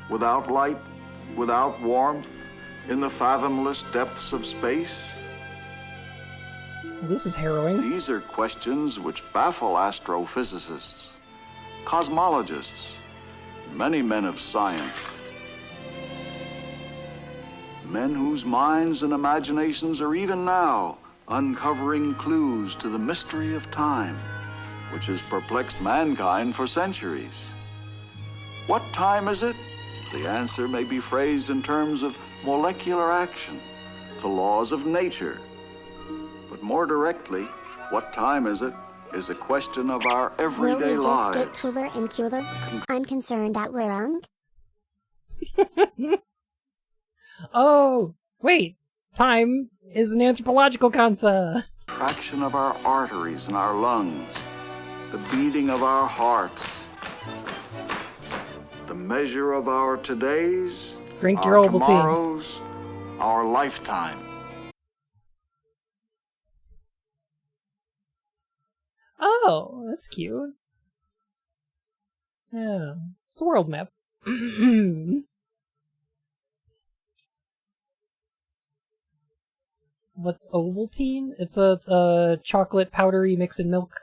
without light, without warmth, in the fathomless depths of space? This is harrowing. These are questions which baffle astrophysicists, cosmologists, many men of science. Men whose minds and imaginations are even now uncovering clues to the mystery of time, which has perplexed mankind for centuries. What time is it? The answer may be phrased in terms of molecular action, the laws of nature. But more directly, what time is it is a question of our everyday lives. Will we just get cooler and cooler? I'm concerned that we're young. Oh, wait. Time is an anthropological concept. Traction of our arteries and our lungs, the beating of our hearts, the measure of our todays, Drink our your Ovaltine. tomorrows, our lifetime. Oh, that's cute. Yeah, it's a world map. What's Ovaltine? It's a chocolate powder you mix in milk.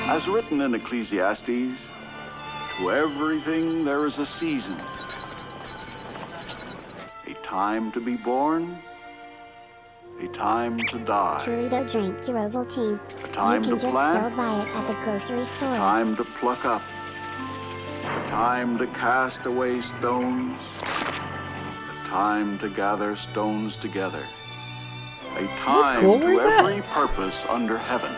As written in Ecclesiastes, to everything there is a season, a time to be born, a time to die. Truly though, drink your Ovaltine. A time you to can just plant, still buy it at the grocery store. a time to pluck up, a time to cast away stones, a time to gather stones together, a time cool. to Where's every that? purpose under heaven.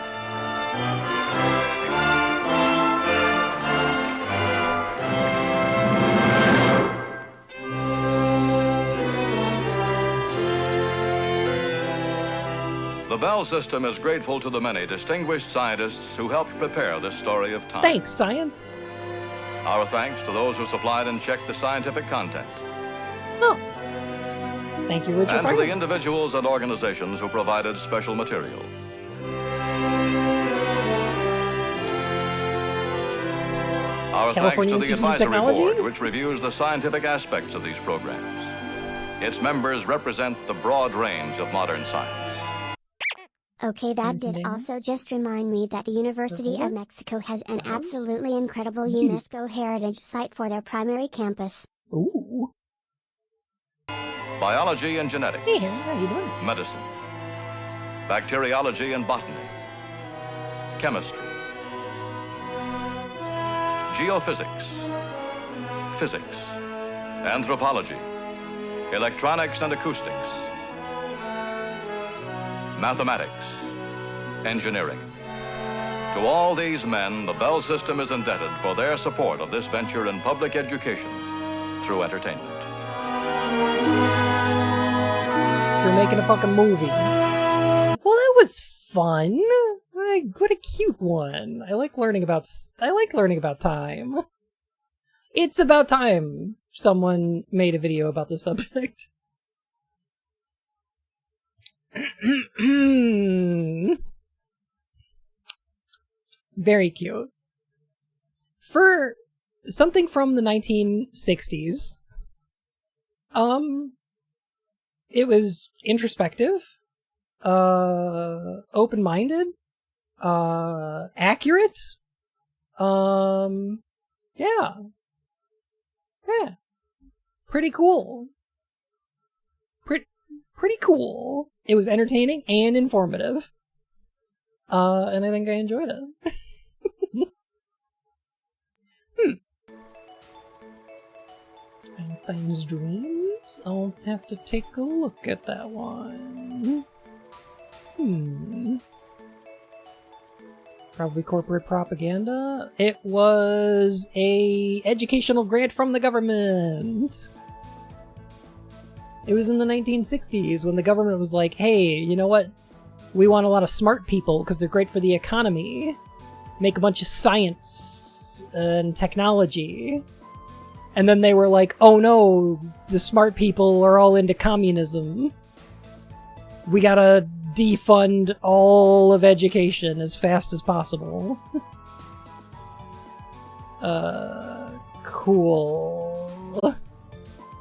The Bell System is grateful to the many distinguished scientists who helped prepare this story of time. Thanks, science. Our thanks to those who supplied and checked the scientific content. Oh. Thank you, Richard And to the Feynman. individuals and organizations who provided special material. Our California thanks to the Institute of Advisory Technology? Board, which reviews the scientific aspects of these programs. Its members represent the broad range of modern science. Okay, that did Ding. also just remind me that the University of Mexico has an absolutely incredible UNESCO Heritage Site for their primary campus. Ooh. Biology and genetics. Hey, Harry, how you doing? Medicine. Bacteriology and botany. Chemistry. Geophysics. Physics. Anthropology. Electronics and acoustics. Mathematics. engineering. To all these men, the Bell system is indebted for their support of this venture in public education through entertainment. They're making a fucking movie. Well, that was fun. What a cute one. I like learning about time. It's about time someone made a video about the subject. Very cute. For something from the 1960s, it was introspective, open-minded, accurate. Yeah. Pretty cool. Pretty cool. It was entertaining and informative. And I think I enjoyed it. Einstein's Dreams? I'll have to take a look at that one. Probably corporate propaganda. It was a educational grant from the government. It was in the 1960s when the government was like, hey, you know what? We want a lot of smart people because they're great for the economy. Make a bunch of science and technology. And then they were like, oh no, the smart people are all into communism. We gotta defund all of education as fast as possible. Cool.